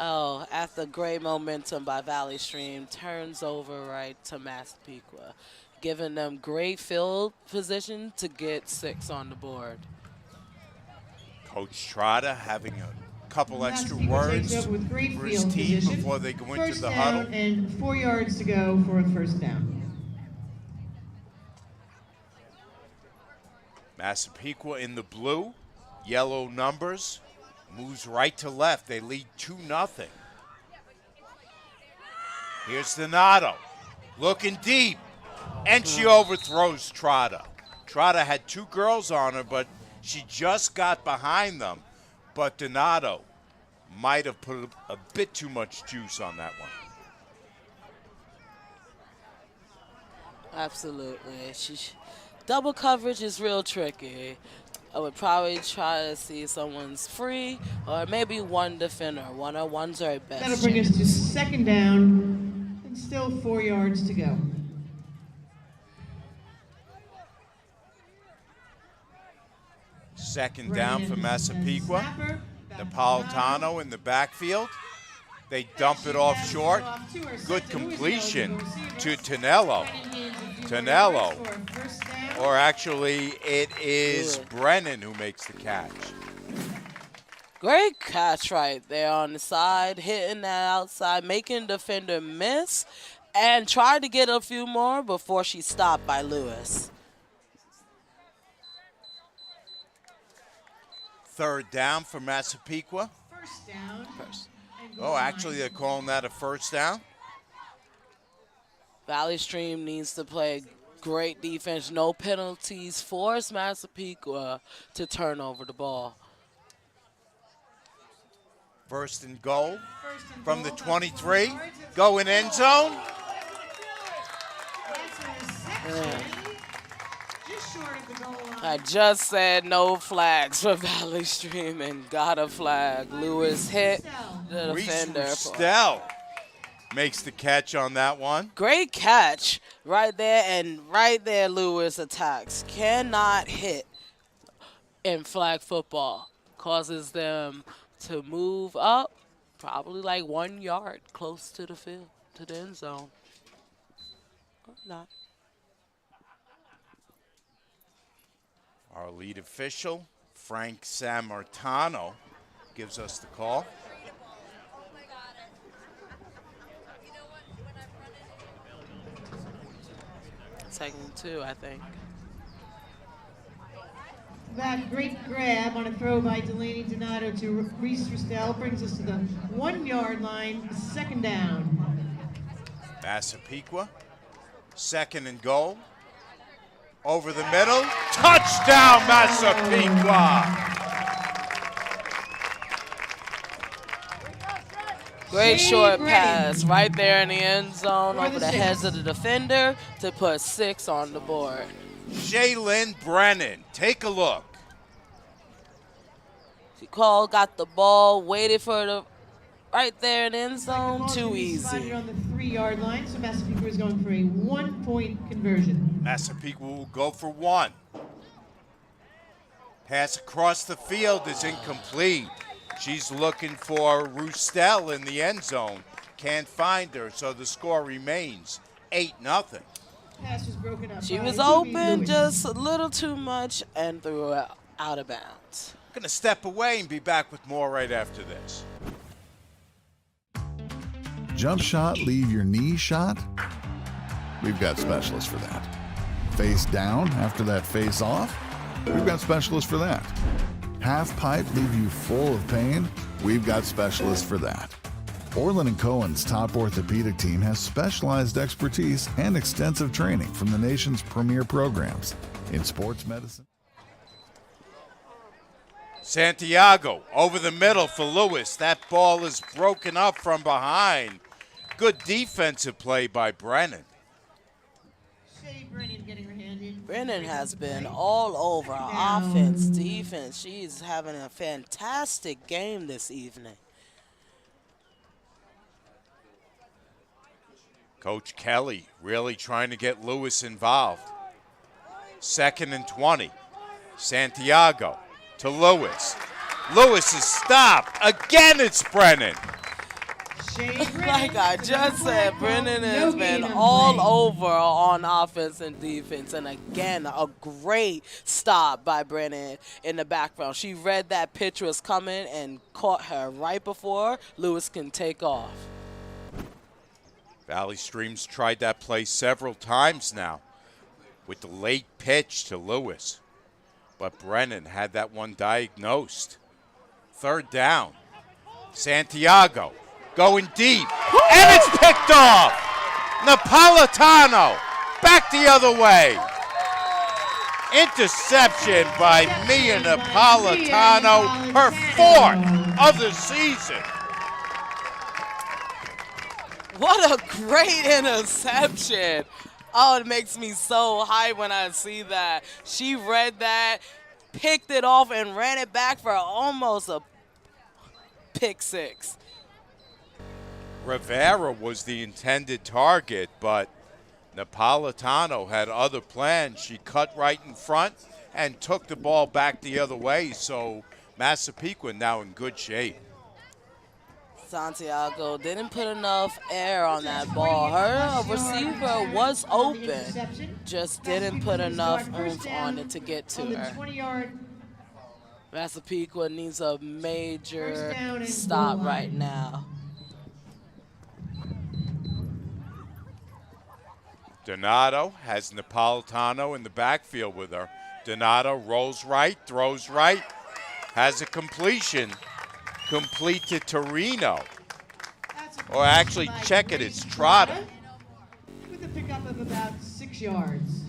[SPEAKER 3] Oh, after great momentum by Valley Stream, turns over right to Massapequa, giving them great field position to get 6 on the board.
[SPEAKER 2] Coach Trotta having a couple extra
[SPEAKER 1] Massapequa takes
[SPEAKER 2] words
[SPEAKER 1] over with great
[SPEAKER 2] for his
[SPEAKER 1] field
[SPEAKER 2] team
[SPEAKER 1] position.
[SPEAKER 2] before they go into
[SPEAKER 1] First
[SPEAKER 2] the
[SPEAKER 1] down
[SPEAKER 2] huddle.
[SPEAKER 1] and 4 yards to go for a first down.
[SPEAKER 2] Massapequa in the blue, yellow numbers, moves right to left. They lead 2-0. Here's Donato, looking deep, and she overthrows Trotta. Trotta had two girls on her, but she just got behind them. But Donato might have put a bit too much juice on that one.
[SPEAKER 3] Absolutely. Double coverage is real tricky. I would probably try to see someone's free or maybe one defender. One-on-one's our best.
[SPEAKER 1] That'll bring us to second down and still 4 yards to go.
[SPEAKER 2] Second down for
[SPEAKER 1] Brennan
[SPEAKER 2] Massapequa.
[SPEAKER 1] snapper,
[SPEAKER 2] Napolitano in the backfield. They dump it off short. Good completion to Tonello. Tonello. Or actually, it is Brennan who makes the catch.
[SPEAKER 3] Great catch right there on the side, hitting that outside, making defender miss, and tried to get a few more before she stopped by Lewis.
[SPEAKER 2] Third down for Massapequa.
[SPEAKER 1] First down.
[SPEAKER 2] Oh, actually, they're calling that a first down.
[SPEAKER 3] Valley Stream needs to play great defense, no penalties, force Massapequa to turn over the ball.
[SPEAKER 2] First and goal from the 23. Going end zone.
[SPEAKER 1] That's a reception. Just short of the goal line.
[SPEAKER 3] I just said no flags for Valley Stream and got a flag. Lewis hit the defender.
[SPEAKER 2] Roustel makes the catch on that one.
[SPEAKER 3] Great catch right there, and right there Lewis attacks. Cannot hit in flag football. Causes them to move up probably like 1 yard close to the field, to the end zone. Or not.
[SPEAKER 2] Our lead official, Frank Sammartano, gives us the call.
[SPEAKER 3] Second 2, I think.
[SPEAKER 1] That great grab on a throw by Delaney Donato to Reese Roustel brings us to the 1 yard line, second down.
[SPEAKER 2] Massapequa, 2nd and goal. Over the middle, touchdown Massapequa!
[SPEAKER 3] Great short pass right there in the end zone over the heads of the defender to put 6 on the board.
[SPEAKER 2] Shaylin Brennan, take a look.
[SPEAKER 3] She got the ball, waited for the right there in the end zone, too easy.
[SPEAKER 1] On the 3 yard line, so Massapequa is going for a 1-point conversion.
[SPEAKER 2] Massapequa will go for 1. Pass across the field is incomplete. She's looking for Roustel in the end zone. Can't find her, so the score remains 8-0.
[SPEAKER 1] Pass was broken up.
[SPEAKER 3] She was open just a little too much and threw it out of bounds.
[SPEAKER 2] Going to step away and be back with more right after this.
[SPEAKER 4] Jump shot, leave your knee shot? We've got specialists for that. Face down after that face off? We've got specialists for that. Half pipe, leave you full of pain? We've got specialists for that. Orlin Cohen's top orthopedic team has specialized expertise and extensive training from the nation's premier programs in sports medicine.
[SPEAKER 2] Santiago over the middle for Lewis. That ball is broken up from behind. Good defensive play by Brennan.
[SPEAKER 3] Brennan has been all over offense, defense. She's having a fantastic game this evening.
[SPEAKER 2] Coach Kelly really trying to get Lewis involved. 2nd and 20. Santiago to Lewis. Lewis is stopped. Again, it's Brennan.
[SPEAKER 3] Like I just said, Brennan has been all over on offense and defense. And again, a great stop by Brennan in the background. She read that pitch was coming and caught her right before Lewis can take off.
[SPEAKER 2] Valley Stream's tried that play several times now with the late pitch to Lewis. But Brennan had that one diagnosed. 3rd down. Santiago going deep. And it's picked off. Napolitano back the other way. Interception by Mia Napolitano, her 4th of the season.
[SPEAKER 3] What a great interception. Oh, it makes me so hyped when I see that. She read that, picked it off, and ran it back for almost a pick 6.
[SPEAKER 2] Rivera was the intended target, but Napolitano had other plans. She cut right in front and took the ball back the other way, so Massapequa now in good shape.
[SPEAKER 3] Santiago didn't put enough air on that ball. Her receiver was open, just didn't put enough oomph on it to get to her. Massapequa needs a major stop right now.
[SPEAKER 2] Donato has Napolitano in the backfield with her. Donato rolls right, throws right, has a completion. Complete to Torino. Or actually, check it, it's Trotta.
[SPEAKER 1] With a pickup of about 6 yards.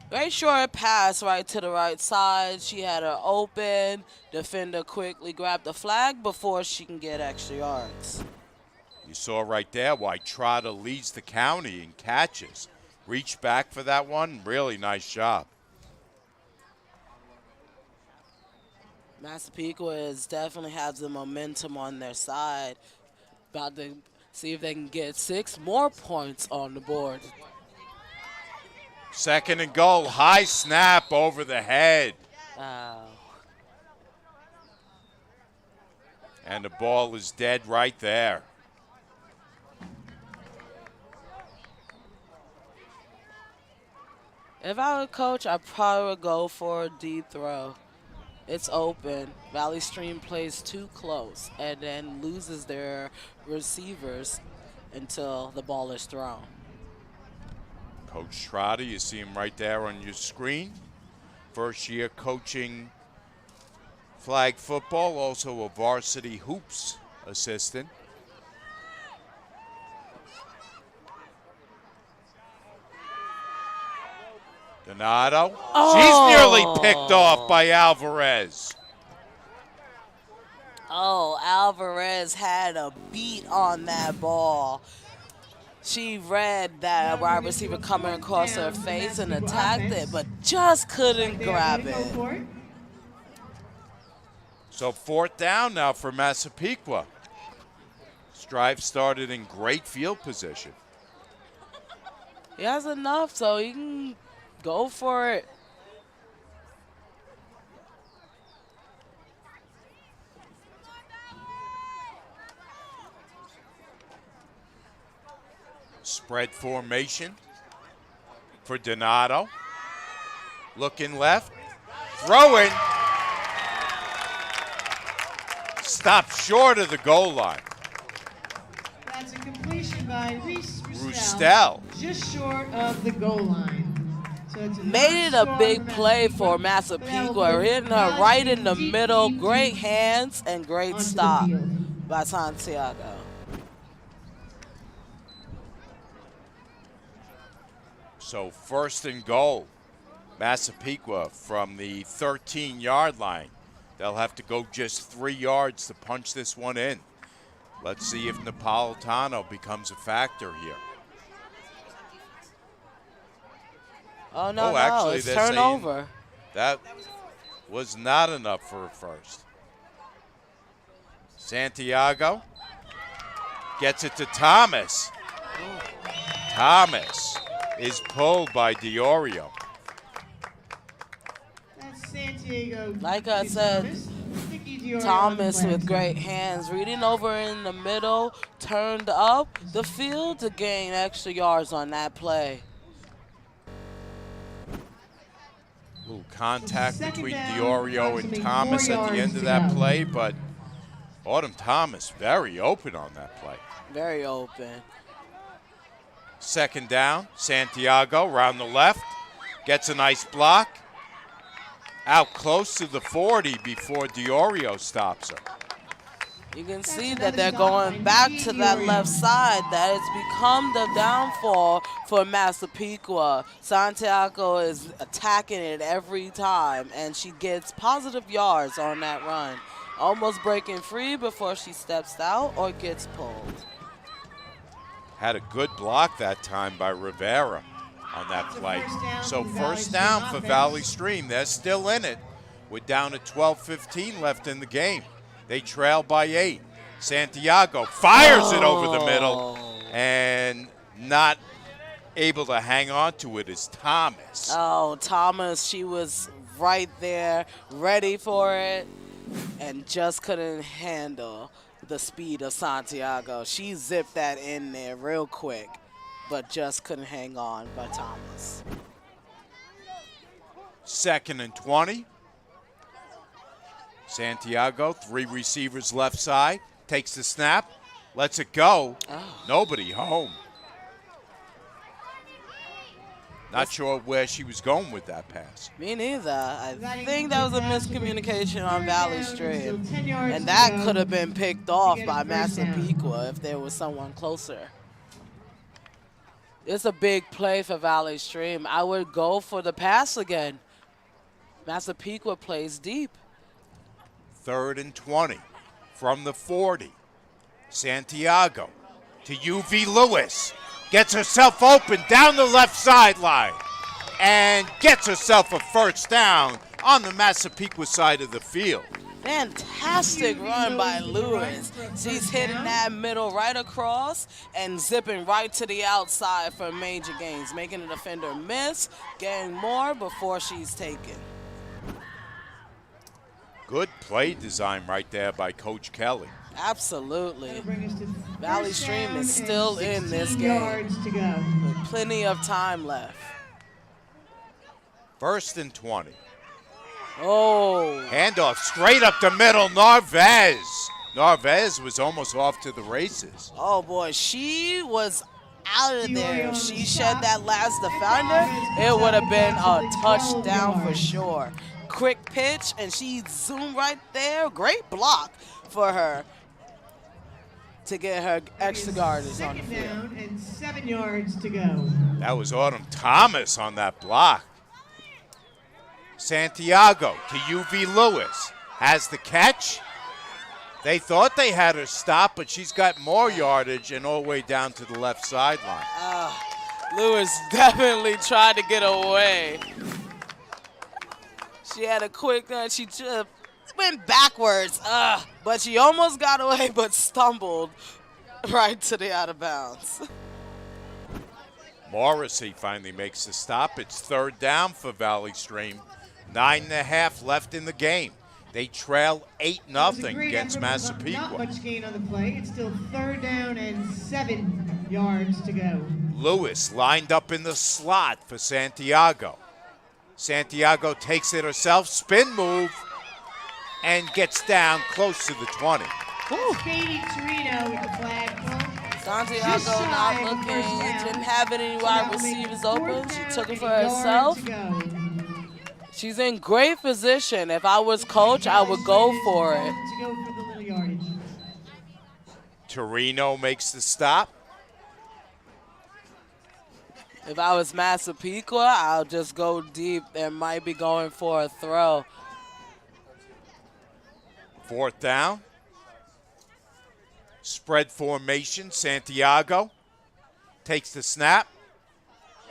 [SPEAKER 3] Very short pass right to the right side. She had her open. Defender quickly grabbed the flag before she can get extra yards.
[SPEAKER 2] You saw right there why Trotta leads the county in catches. Reach back for that one, really nice job.
[SPEAKER 3] Massapequa definitely has the momentum on their side. About to see if they can get 6 more points on the board.
[SPEAKER 2] Second and goal. High snap over the head. And the ball is dead right there.
[SPEAKER 3] If I were a coach, I probably would go for a deep throw. It's open. Valley Stream plays too close and then loses their receivers until the ball is thrown.
[SPEAKER 2] Coach Trotter, you see him right there on your screen. First year coaching flag football, also a varsity hoops assistant. Donato. She's nearly picked off by Alvarez.
[SPEAKER 3] Oh, Alvarez had a beat on that ball. She read that wide receiver coming across her face and attacked it, but just couldn't grab it.
[SPEAKER 2] So 4th down now for Massapequa. Strive started in great field position.
[SPEAKER 3] He has enough, so he can go for it.
[SPEAKER 2] Spread formation for Donato. Looking left. Throwing. Stopped short of the goal line.
[SPEAKER 1] That's a completion by
[SPEAKER 2] Roustel.
[SPEAKER 1] Just short of the goal line. So it's
[SPEAKER 3] Made it a big play for Massapequa, hitting her right in the middle. Great hands and great stop by Santiago.
[SPEAKER 2] So 1st and goal. Massapequa from the 13-yard line. They'll have to go just 3 yards to punch this one in. Let's see if Napolitano becomes a factor here.
[SPEAKER 3] Oh, no,
[SPEAKER 2] actually,
[SPEAKER 3] it's
[SPEAKER 2] they're
[SPEAKER 3] turnover.
[SPEAKER 2] That was not enough for a first. Santiago gets it to Thomas. Thomas is pulled by Diorio.
[SPEAKER 1] That's Santiago.
[SPEAKER 3] Like I said, Thomas with great hands, reading over in the middle, turned up the field to gain extra yards on that play.
[SPEAKER 2] Little contact between Diorio and Thomas at the end of that play, but Autumn Thomas very open on that play.
[SPEAKER 3] Very open.
[SPEAKER 2] 2nd down, Santiago round the left, gets a nice block. Out close to the 40 before Diorio stops her.
[SPEAKER 3] You can see that they're going back to that left side. That has become the downfall for Massapequa. Santiago is attacking it every time, and she gets positive yards on that run. Almost breaking free before she steps out or gets pulled.
[SPEAKER 2] Had a good block that time by Rivera on that play. So 1st down for Valley Stream. They're still in it. We're down to 12:15 left in the game. They trail by 8. Santiago fires it over the middle, and not able to hang on to it is Thomas.
[SPEAKER 3] Oh, Thomas, she was right there, ready for it, and just couldn't handle the speed of Santiago. She zipped that in there real quick, but just couldn't hang on by Thomas.
[SPEAKER 2] 2nd and 20. Santiago, 3 receivers left side, takes the snap, lets it go. Nobody home. Not sure where she was going with that pass.
[SPEAKER 3] Me neither. I think that was a miscommunication on Valley Stream. And that could have been picked off by Massapequa if there was someone closer. It's a big play for Valley Stream. I would go for the pass again. Massapequa plays deep.
[SPEAKER 2] 3rd and 20 from the 40. Santiago to UV Lewis. Gets herself open down the left sideline and gets herself a 1st down on the Massapequa side of the field.
[SPEAKER 3] Fantastic run by Lewis. She's hitting that middle right across and zipping right to the outside for major gains, making the defender miss, getting more before she's taken.
[SPEAKER 2] Good play design right there by Coach Kelly.
[SPEAKER 3] Absolutely. Valley
[SPEAKER 1] First
[SPEAKER 3] Stream
[SPEAKER 1] down
[SPEAKER 3] is
[SPEAKER 1] and
[SPEAKER 3] still in this
[SPEAKER 1] 16
[SPEAKER 3] game
[SPEAKER 1] yards to go.
[SPEAKER 3] with plenty of time left.
[SPEAKER 2] 1st and 20.
[SPEAKER 3] Oh.
[SPEAKER 2] Handoff straight up the middle, Narvaez. Narvaez was almost off to the races.
[SPEAKER 3] Oh boy, she was out of there. If she shed
[SPEAKER 1] Stop.
[SPEAKER 3] that last defender, it would have been a touchdown for sure. Quick pitch, and she zoomed right there. Great block for her to get her extra yardage on the
[SPEAKER 1] Second
[SPEAKER 3] field.
[SPEAKER 1] down and 7 yards to go.
[SPEAKER 2] That was Autumn Thomas on that block. Santiago to UV Lewis. Has the catch. They thought they had her stop, but she's got more yardage and all the way down to the left sideline.
[SPEAKER 3] Lewis definitely tried to get away. She had a quick gun. She just went backwards, but she almost got away, but stumbled right to the out of bounds.
[SPEAKER 2] Morrissey finally makes the stop. It's 3rd down for Valley Stream. 9.5 left in the game. They trail 8-0 against
[SPEAKER 1] Not
[SPEAKER 2] Massapequa.
[SPEAKER 1] much gain on the play. It's still 3rd down and 7 yards to go.
[SPEAKER 2] Lewis lined up in the slot for Santiago. Santiago takes it herself, spin move, and gets down close to the 20.
[SPEAKER 1] Katie Torino with the flag pull.
[SPEAKER 3] Santiago not looking, didn't have any wide receivers open. She took it for herself. She's in great position. If I was coach, I would go for it.
[SPEAKER 1] To go for the little yardage.
[SPEAKER 2] Torino makes the stop.
[SPEAKER 3] If I was Massapequa, I'll just go deep and might be going for a throw.
[SPEAKER 2] 4th down. Spread formation. Santiago takes the snap.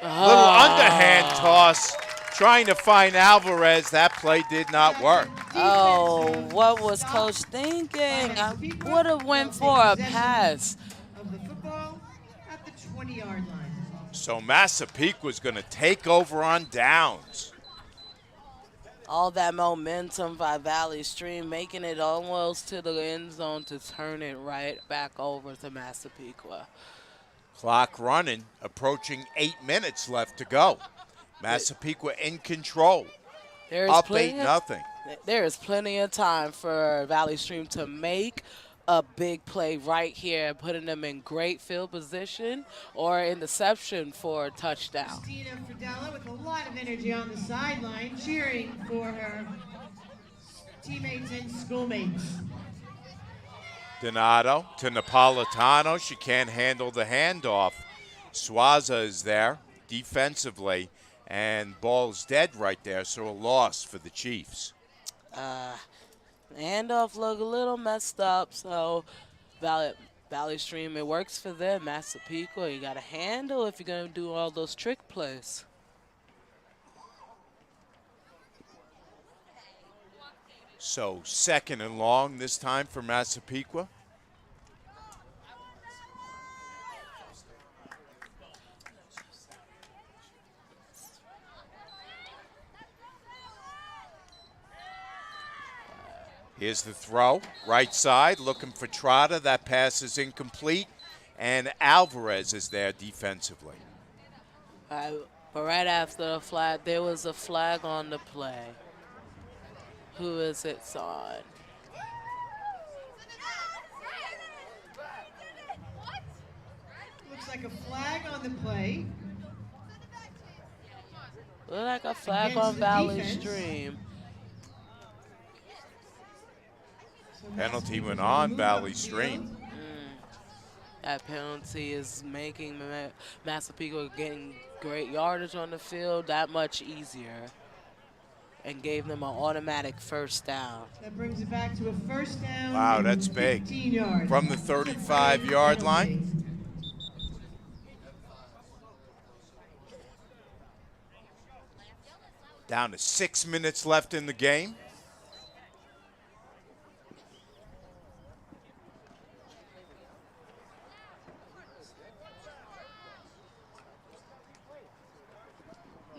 [SPEAKER 2] Little underhand toss. Trying to find Alvarez. That play did not work.
[SPEAKER 3] Oh, what was coach thinking? I would have went for a pass.
[SPEAKER 1] Of the football at the 20-yard line.
[SPEAKER 2] So Massapequa's going to take over on downs.
[SPEAKER 3] All that momentum by Valley Stream, making it almost to the end zone to turn it right back over to Massapequa.
[SPEAKER 2] Clock running, approaching 8 minutes left to go. Massapequa in control. Up 8-0.
[SPEAKER 3] There is plenty of time for Valley Stream to make a big play right here, putting them in great field position or interception for a touchdown.
[SPEAKER 1] Christina Fridella with a lot of energy on the sideline, cheering for her teammates and schoolmates.
[SPEAKER 2] Donato to Napolitano. She can't handle the handoff. Swaza is there defensively, and ball's dead right there, so a loss for the Chiefs.
[SPEAKER 3] Handoff look a little messed up, so Valley Stream, it works for them. Massapequa, you got to handle if you're going to do all those trick plays.
[SPEAKER 2] So 2nd and long this time for Massapequa. Here's the throw, right side, looking for Trotta. That pass is incomplete, and Alvarez is there defensively.
[SPEAKER 3] But right after the flag, there was a flag on the play. Who is it on?
[SPEAKER 1] Looks like a flag on the play.
[SPEAKER 3] Look like a flag
[SPEAKER 1] Against
[SPEAKER 3] on
[SPEAKER 1] the
[SPEAKER 3] Valley
[SPEAKER 1] defense.
[SPEAKER 3] Stream.
[SPEAKER 2] Penalty went on Valley Stream.
[SPEAKER 3] That penalty is making Massapequa getting great yardage on the field that much easier, and gave them an automatic 1st down.
[SPEAKER 1] That brings it back to a 1st down.
[SPEAKER 2] Wow,
[SPEAKER 1] and
[SPEAKER 2] that's big.
[SPEAKER 1] 15 yards.
[SPEAKER 2] From the 35-yard line. Down to 6 minutes left in the game.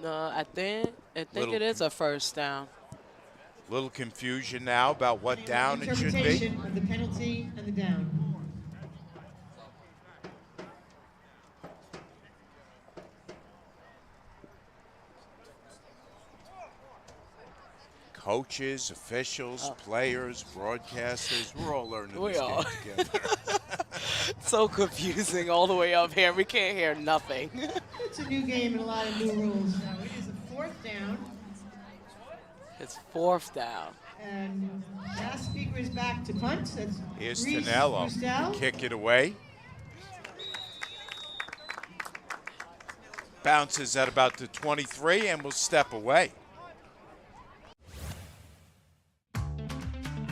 [SPEAKER 3] No, I think it is a first down.
[SPEAKER 2] Little confusion now about what down it should be.
[SPEAKER 1] Interpretation of the penalty and the down.
[SPEAKER 2] Coaches, officials, players, broadcasters, we're all learning
[SPEAKER 3] We
[SPEAKER 2] this
[SPEAKER 3] are.
[SPEAKER 2] game together.
[SPEAKER 3] So confusing all the way up here. We can't hear nothing.
[SPEAKER 1] It's a new game and a lot of new rules. So it is a fourth down.
[SPEAKER 3] It's fourth down.
[SPEAKER 1] And Massapequa is back to punt. That's
[SPEAKER 2] Here's
[SPEAKER 1] Reese
[SPEAKER 2] Tonello.
[SPEAKER 1] Brustel.
[SPEAKER 2] Kick it away. Bounces at about the 23 and will step away.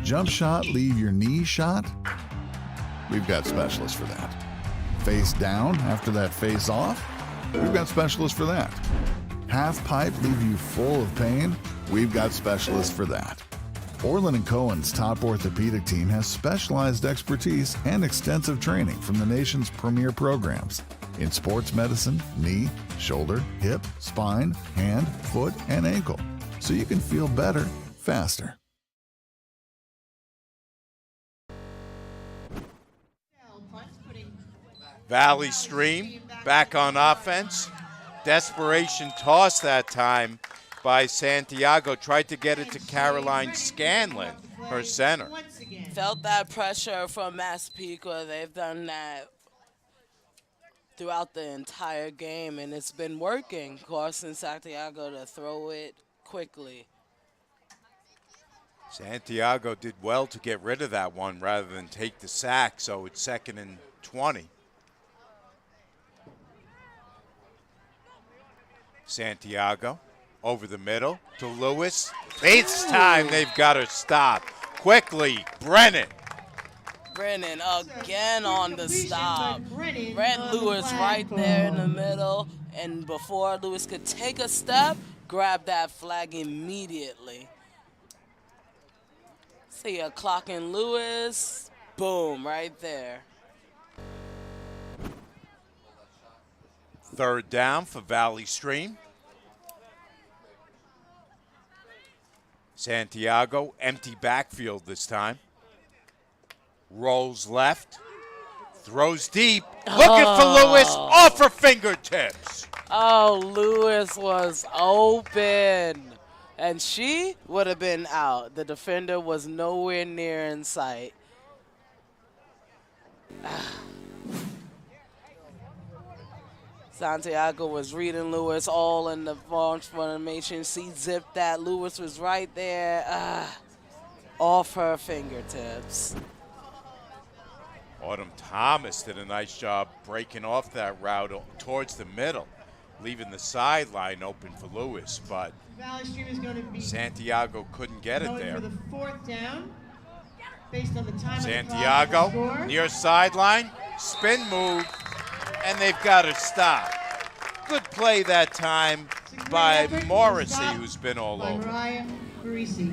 [SPEAKER 4] Jump shot, leave your knee shot? We've got specialists for that. Face down after that face off? We've got specialists for that. Half pipe, leave you full of pain? We've got specialists for that. Orlin Cohen's top orthopedic team has specialized expertise and extensive training from the nation's premier programs in sports medicine, knee, shoulder, hip, spine, hand, foot, and ankle, so you can feel better faster.
[SPEAKER 2] Valley Stream back on offense. Desperation toss that time by Santiago. Tried to get it to Caroline Scanlon, her center.
[SPEAKER 3] Felt that pressure from Massapequa. They've done that throughout the entire game, and it's been working. Causing Santiago to throw it quickly.
[SPEAKER 2] Santiago did well to get rid of that one rather than take the sack, so it's 2nd and 20. Santiago over the middle to Lewis. This time they've got to stop. Quickly, Brennan.
[SPEAKER 3] Brennan again on the stop.
[SPEAKER 1] Brennan
[SPEAKER 3] Red Lewis right there in the middle, and before Lewis could take a step, grab that flag immediately. See a clocking Lewis, boom, right there.
[SPEAKER 2] 3rd down for Valley Stream. Santiago, empty backfield this time. Rolls left, throws deep, looking for Lewis, off her fingertips.
[SPEAKER 3] Oh, Lewis was open, and she would have been out. The defender was nowhere near in sight. Santiago was reading Lewis all in the launch formation. She zipped that. Lewis was right there, off her fingertips.
[SPEAKER 2] Autumn Thomas did a nice job breaking off that route towards the middle, leaving the sideline open for Lewis, but
[SPEAKER 1] Valley Stream is going to be
[SPEAKER 2] Santiago couldn't get it
[SPEAKER 1] going
[SPEAKER 2] there.
[SPEAKER 1] for the 4th down. Based on the time
[SPEAKER 2] Santiago,
[SPEAKER 1] of the clock,
[SPEAKER 2] near sideline, spin move, and they've got to stop. Good play that time by Morrissey, who's been all over.
[SPEAKER 1] Mariah Parisi.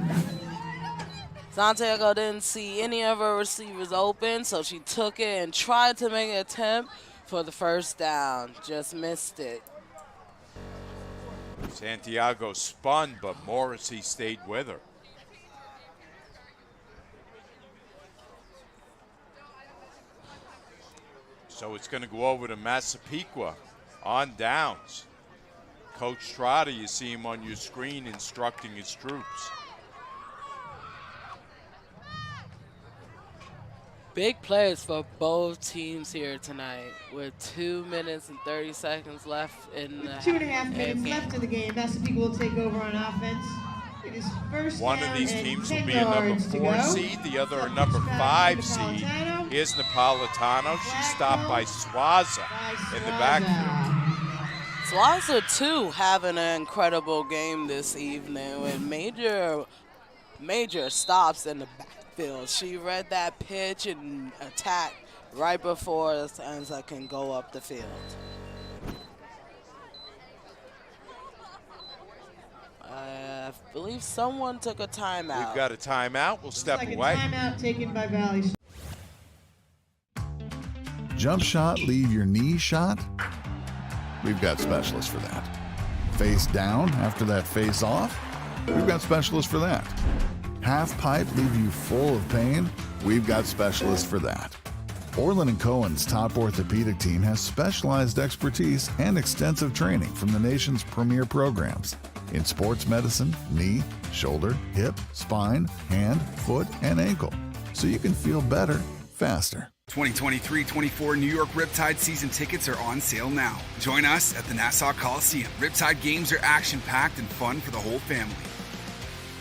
[SPEAKER 3] Santiago didn't see any of her receivers open, so she took it and tried to make an attempt for the first down. Just missed it.
[SPEAKER 2] Santiago spun, but Morrissey stayed with her. So it's going to go over to Massapequa on downs. Coach Trotta, you see him on your screen instructing his troops.
[SPEAKER 3] Big plays for both teams here tonight with 2 minutes and 30 seconds left in the
[SPEAKER 1] 2.5 minutes left in the game. Massapequa will take over on offense. It is first
[SPEAKER 2] One
[SPEAKER 1] down
[SPEAKER 2] of these
[SPEAKER 1] and
[SPEAKER 2] teams
[SPEAKER 1] 10
[SPEAKER 2] will be a number
[SPEAKER 1] yards to
[SPEAKER 2] 4
[SPEAKER 1] go.
[SPEAKER 2] seed, the other a number 5 seed. Here's Napolitano. She's stopped by Swaza in the backfield.
[SPEAKER 3] Swaza, too, having an incredible game this evening with major stops in the backfield. She read that pitch and attacked right before Anza can go up the field. I believe someone took a timeout.
[SPEAKER 2] We've got a timeout. We'll step
[SPEAKER 1] Like
[SPEAKER 2] away.
[SPEAKER 1] a timeout taken by Valley.
[SPEAKER 4] Jump shot, leave your knee shot? We've got specialists for that. Face down after that face off? We've got specialists for that. Half pipe leave you full of pain? We've got specialists for that. Orlin Cohen's top orthopedic team has specialized expertise and extensive training from the nation's premier programs in sports medicine, knee, shoulder, hip, spine, hand, foot, and ankle, so you can feel better faster.
[SPEAKER 5] 2023-24 New York Riptide season tickets are on sale now. Join us at the Nassau Coliseum. Riptide games are action-packed and fun for the whole family.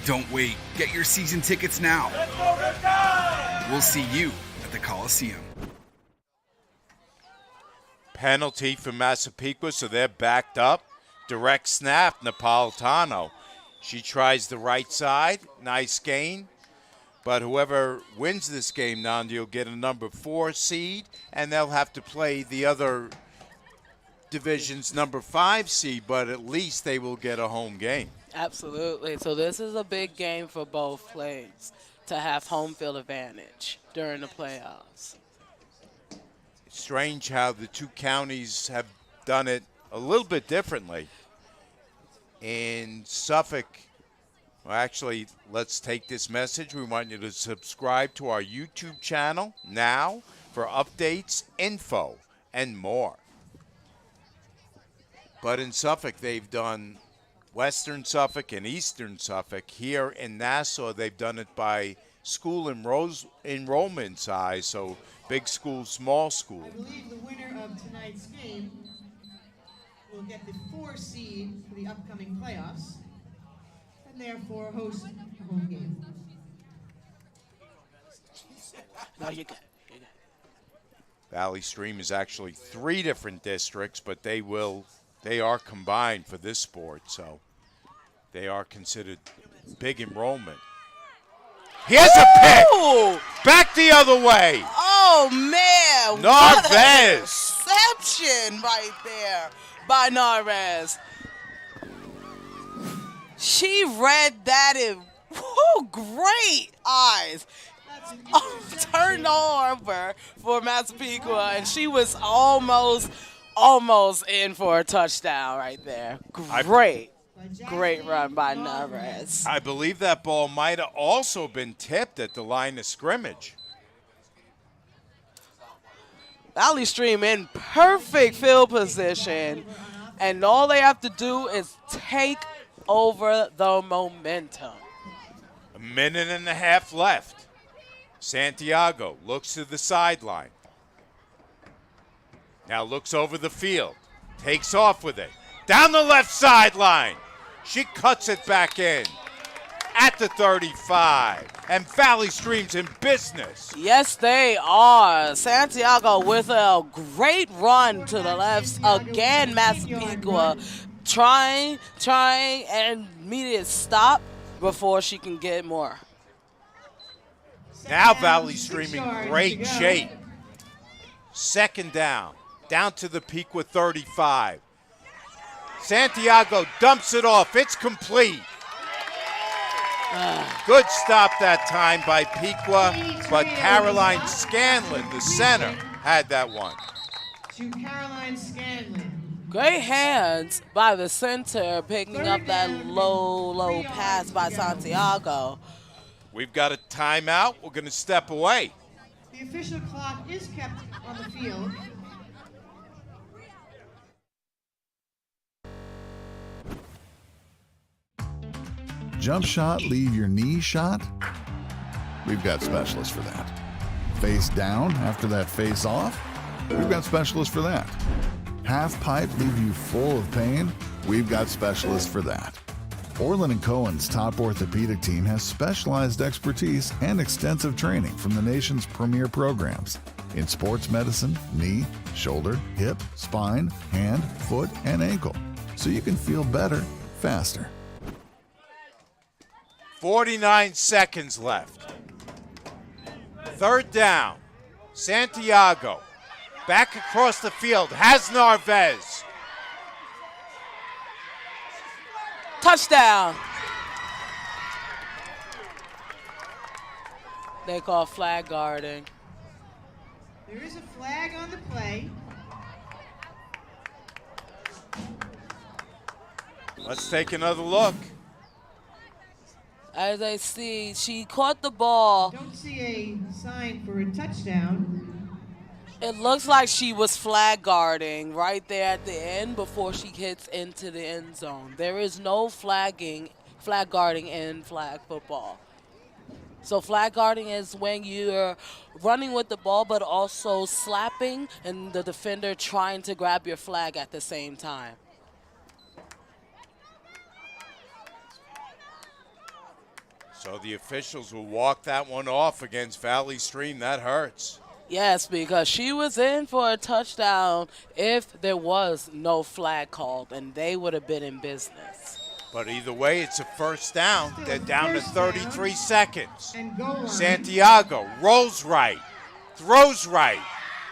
[SPEAKER 5] Don't wait. Get your season tickets now.
[SPEAKER 7] Let's go Riptide!
[SPEAKER 5] We'll see you at the Coliseum.
[SPEAKER 2] Penalty for Massapequa, so they're backed up. Direct snap, Napolitano. She tries the right side. Nice gain. But whoever wins this game, Nandi, will get a number 4 seed, and they'll have to play the other division's number 5 seed, but at least they will get a home game.
[SPEAKER 3] Absolutely. So this is a big game for both plays to have home field advantage during the playoffs.
[SPEAKER 2] It's strange how the two counties have done it a little bit differently. In Suffolk, well, actually, let's take this message. We want you to subscribe to our YouTube channel now for updates, info, and more. But in Suffolk, they've done Western Suffolk and Eastern Suffolk. Here in Nassau, they've done it by school enrollment size, so big school, small school.
[SPEAKER 1] I believe the winner of tonight's game will get the 4 seed for the upcoming playoffs, and therefore host a home game.
[SPEAKER 3] No, you got it.
[SPEAKER 2] Valley Stream is actually 3 different districts, but they are combined for this sport, so they are considered big enrollment. Here's a pick! Back the other way!
[SPEAKER 3] Oh, man!
[SPEAKER 2] Narvaez!
[SPEAKER 3] Reception right there by Narvaez. She read that in great eyes. Turned over for Massapequa, and she was almost in for a touchdown right there. Great run by Narvaez.
[SPEAKER 2] I believe that ball might have also been tipped at the line of scrimmage.
[SPEAKER 3] Valley Stream in perfect field position, and all they have to do is take over the momentum.
[SPEAKER 2] A minute and a half left. Santiago looks to the sideline. Now looks over the field. Takes off with it. Down the left sideline. She cuts it back in at the 35. And Valley Stream's in business.
[SPEAKER 3] Yes, they are. Santiago with a great run to the left. Again, Massapequa trying, and immediate stop before she can get more.
[SPEAKER 2] Now Valley Stream in great shape. Second down to the Pequa 35. Santiago dumps it off. It's complete. Good stop that time by Pequa, but Caroline Scanlon, the center, had that one.
[SPEAKER 1] To Caroline Scanlon.
[SPEAKER 3] Great hands by the center, picking up that low pass by Santiago.
[SPEAKER 2] We've got a timeout. We're going to step away.
[SPEAKER 1] The official clock is kept on the field.
[SPEAKER 4] Jump shot, leave your knee shot? We've got specialists for that. Face down after that face off? We've got specialists for that. Half pipe, leave you full of pain? We've got specialists for that. Orlin Cohen's top orthopedic team has specialized expertise and extensive training from the nation's premier programs in sports medicine, knee, shoulder, hip, spine, hand, foot, and ankle, so you can feel better faster.
[SPEAKER 2] 49 seconds left. Third down. Santiago back across the field. Has Narvaez.
[SPEAKER 3] Touchdown. They call flag guarding.
[SPEAKER 1] There is a flag on the play.
[SPEAKER 2] Let's take another look.
[SPEAKER 3] As I see, she caught the ball.
[SPEAKER 1] Don't see a sign for a touchdown.
[SPEAKER 3] It looks like she was flag guarding right there at the end before she hits into the end zone. There is no flag guarding in flag football. So flag guarding is when you're running with the ball but also slapping and the defender trying to grab your flag at the same time.
[SPEAKER 2] So the officials will walk that one off against Valley Stream. That hurts.
[SPEAKER 3] Yes, because she was in for a touchdown if there was no flag called, and they would have been in business.
[SPEAKER 2] But either way, it's a first down. They're down to 33 seconds.
[SPEAKER 1] And goal line.
[SPEAKER 2] Santiago rolls right, throws right,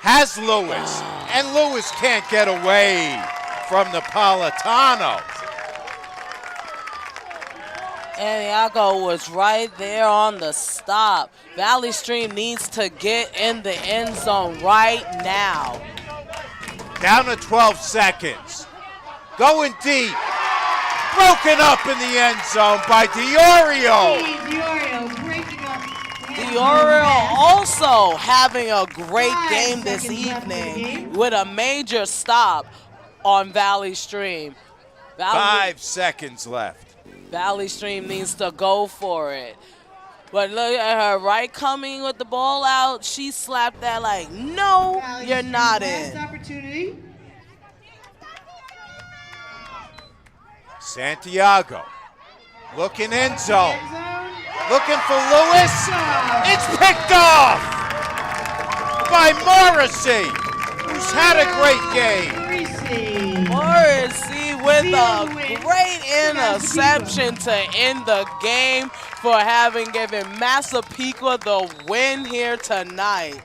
[SPEAKER 2] has Lewis, and Lewis can't get away from Napolitano.
[SPEAKER 3] And Iago was right there on the stop. Valley Stream needs to get in the end zone right now.
[SPEAKER 2] Down to 12 seconds. Going deep. Broken up in the end zone by Diorio.
[SPEAKER 1] Diorio breaking up.
[SPEAKER 3] Diorio also having a great
[SPEAKER 1] 5
[SPEAKER 3] game this
[SPEAKER 1] seconds left in the
[SPEAKER 3] evening
[SPEAKER 1] game.
[SPEAKER 3] with a major stop on Valley Stream.
[SPEAKER 2] 5 seconds left.
[SPEAKER 3] Valley Stream needs to go for it. But look at her right coming with the ball out. She slapped that like, no,
[SPEAKER 1] Valley
[SPEAKER 3] you're
[SPEAKER 1] Stream
[SPEAKER 3] not
[SPEAKER 1] last
[SPEAKER 3] in.
[SPEAKER 1] opportunity.
[SPEAKER 2] Santiago looking end zone.
[SPEAKER 1] End zone.
[SPEAKER 2] Looking for Lewis. It's picked off by Morrissey, who's had a great game.
[SPEAKER 3] Morrissey with a great interception to end the game for having given Massapequa the win here tonight.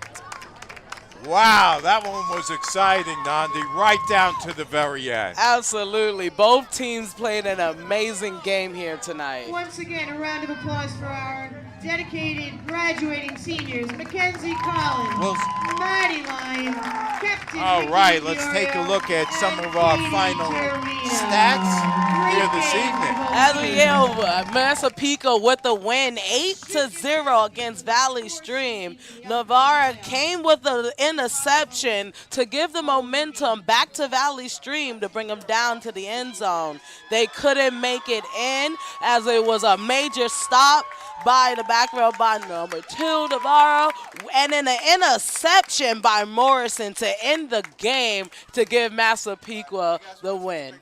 [SPEAKER 2] Wow, that one was exciting, Nandi, right down to the very end.
[SPEAKER 3] Absolutely. Both teams played an amazing game here tonight.
[SPEAKER 1] Once again, a round of applause for our dedicated graduating seniors, Mackenzie Collins,
[SPEAKER 2] Well,
[SPEAKER 1] Maddie Lyon, Captain
[SPEAKER 2] all
[SPEAKER 1] Nikki
[SPEAKER 2] right, let's take a
[SPEAKER 1] Diorio,
[SPEAKER 2] look at some
[SPEAKER 1] and
[SPEAKER 2] of our
[SPEAKER 1] Katie
[SPEAKER 2] final
[SPEAKER 1] Termina.
[SPEAKER 2] stats here
[SPEAKER 1] Great
[SPEAKER 2] this
[SPEAKER 1] game
[SPEAKER 2] evening.
[SPEAKER 1] for both
[SPEAKER 3] As we
[SPEAKER 1] teams.
[SPEAKER 3] get Massapequa with the win, 8-0 against Valley Stream. Navarra came with an interception to give the momentum back to Valley Stream to bring them down to the end zone. They couldn't make it in as it was a major stop by the back row by number 2, Navarro, and then an interception by Morrison to end the game to give Massapequa the win.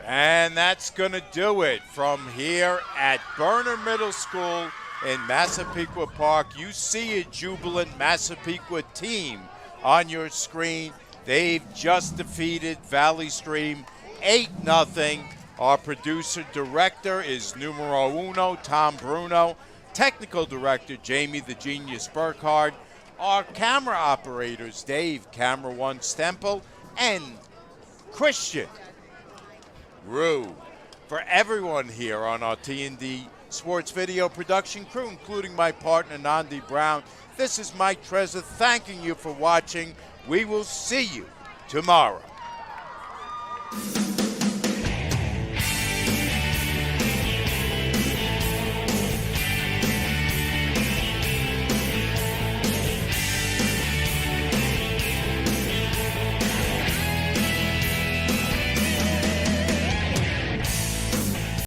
[SPEAKER 2] And that's going to do it from here at Burner Middle School in Massapequa Park. You see a jubilant Massapequa team on your screen. They've just defeated Valley Stream 8-0. Our producer director is numero uno, Tom Bruno. Technical director, Jamie the Genius Burkhardt. Our camera operators, Dave, Camera One Stemple, and Christian Rue. For everyone here on our T&D Sports Video production crew, including my partner, Nandi Brown, this is Mike Trezor thanking you for watching. We will see you tomorrow.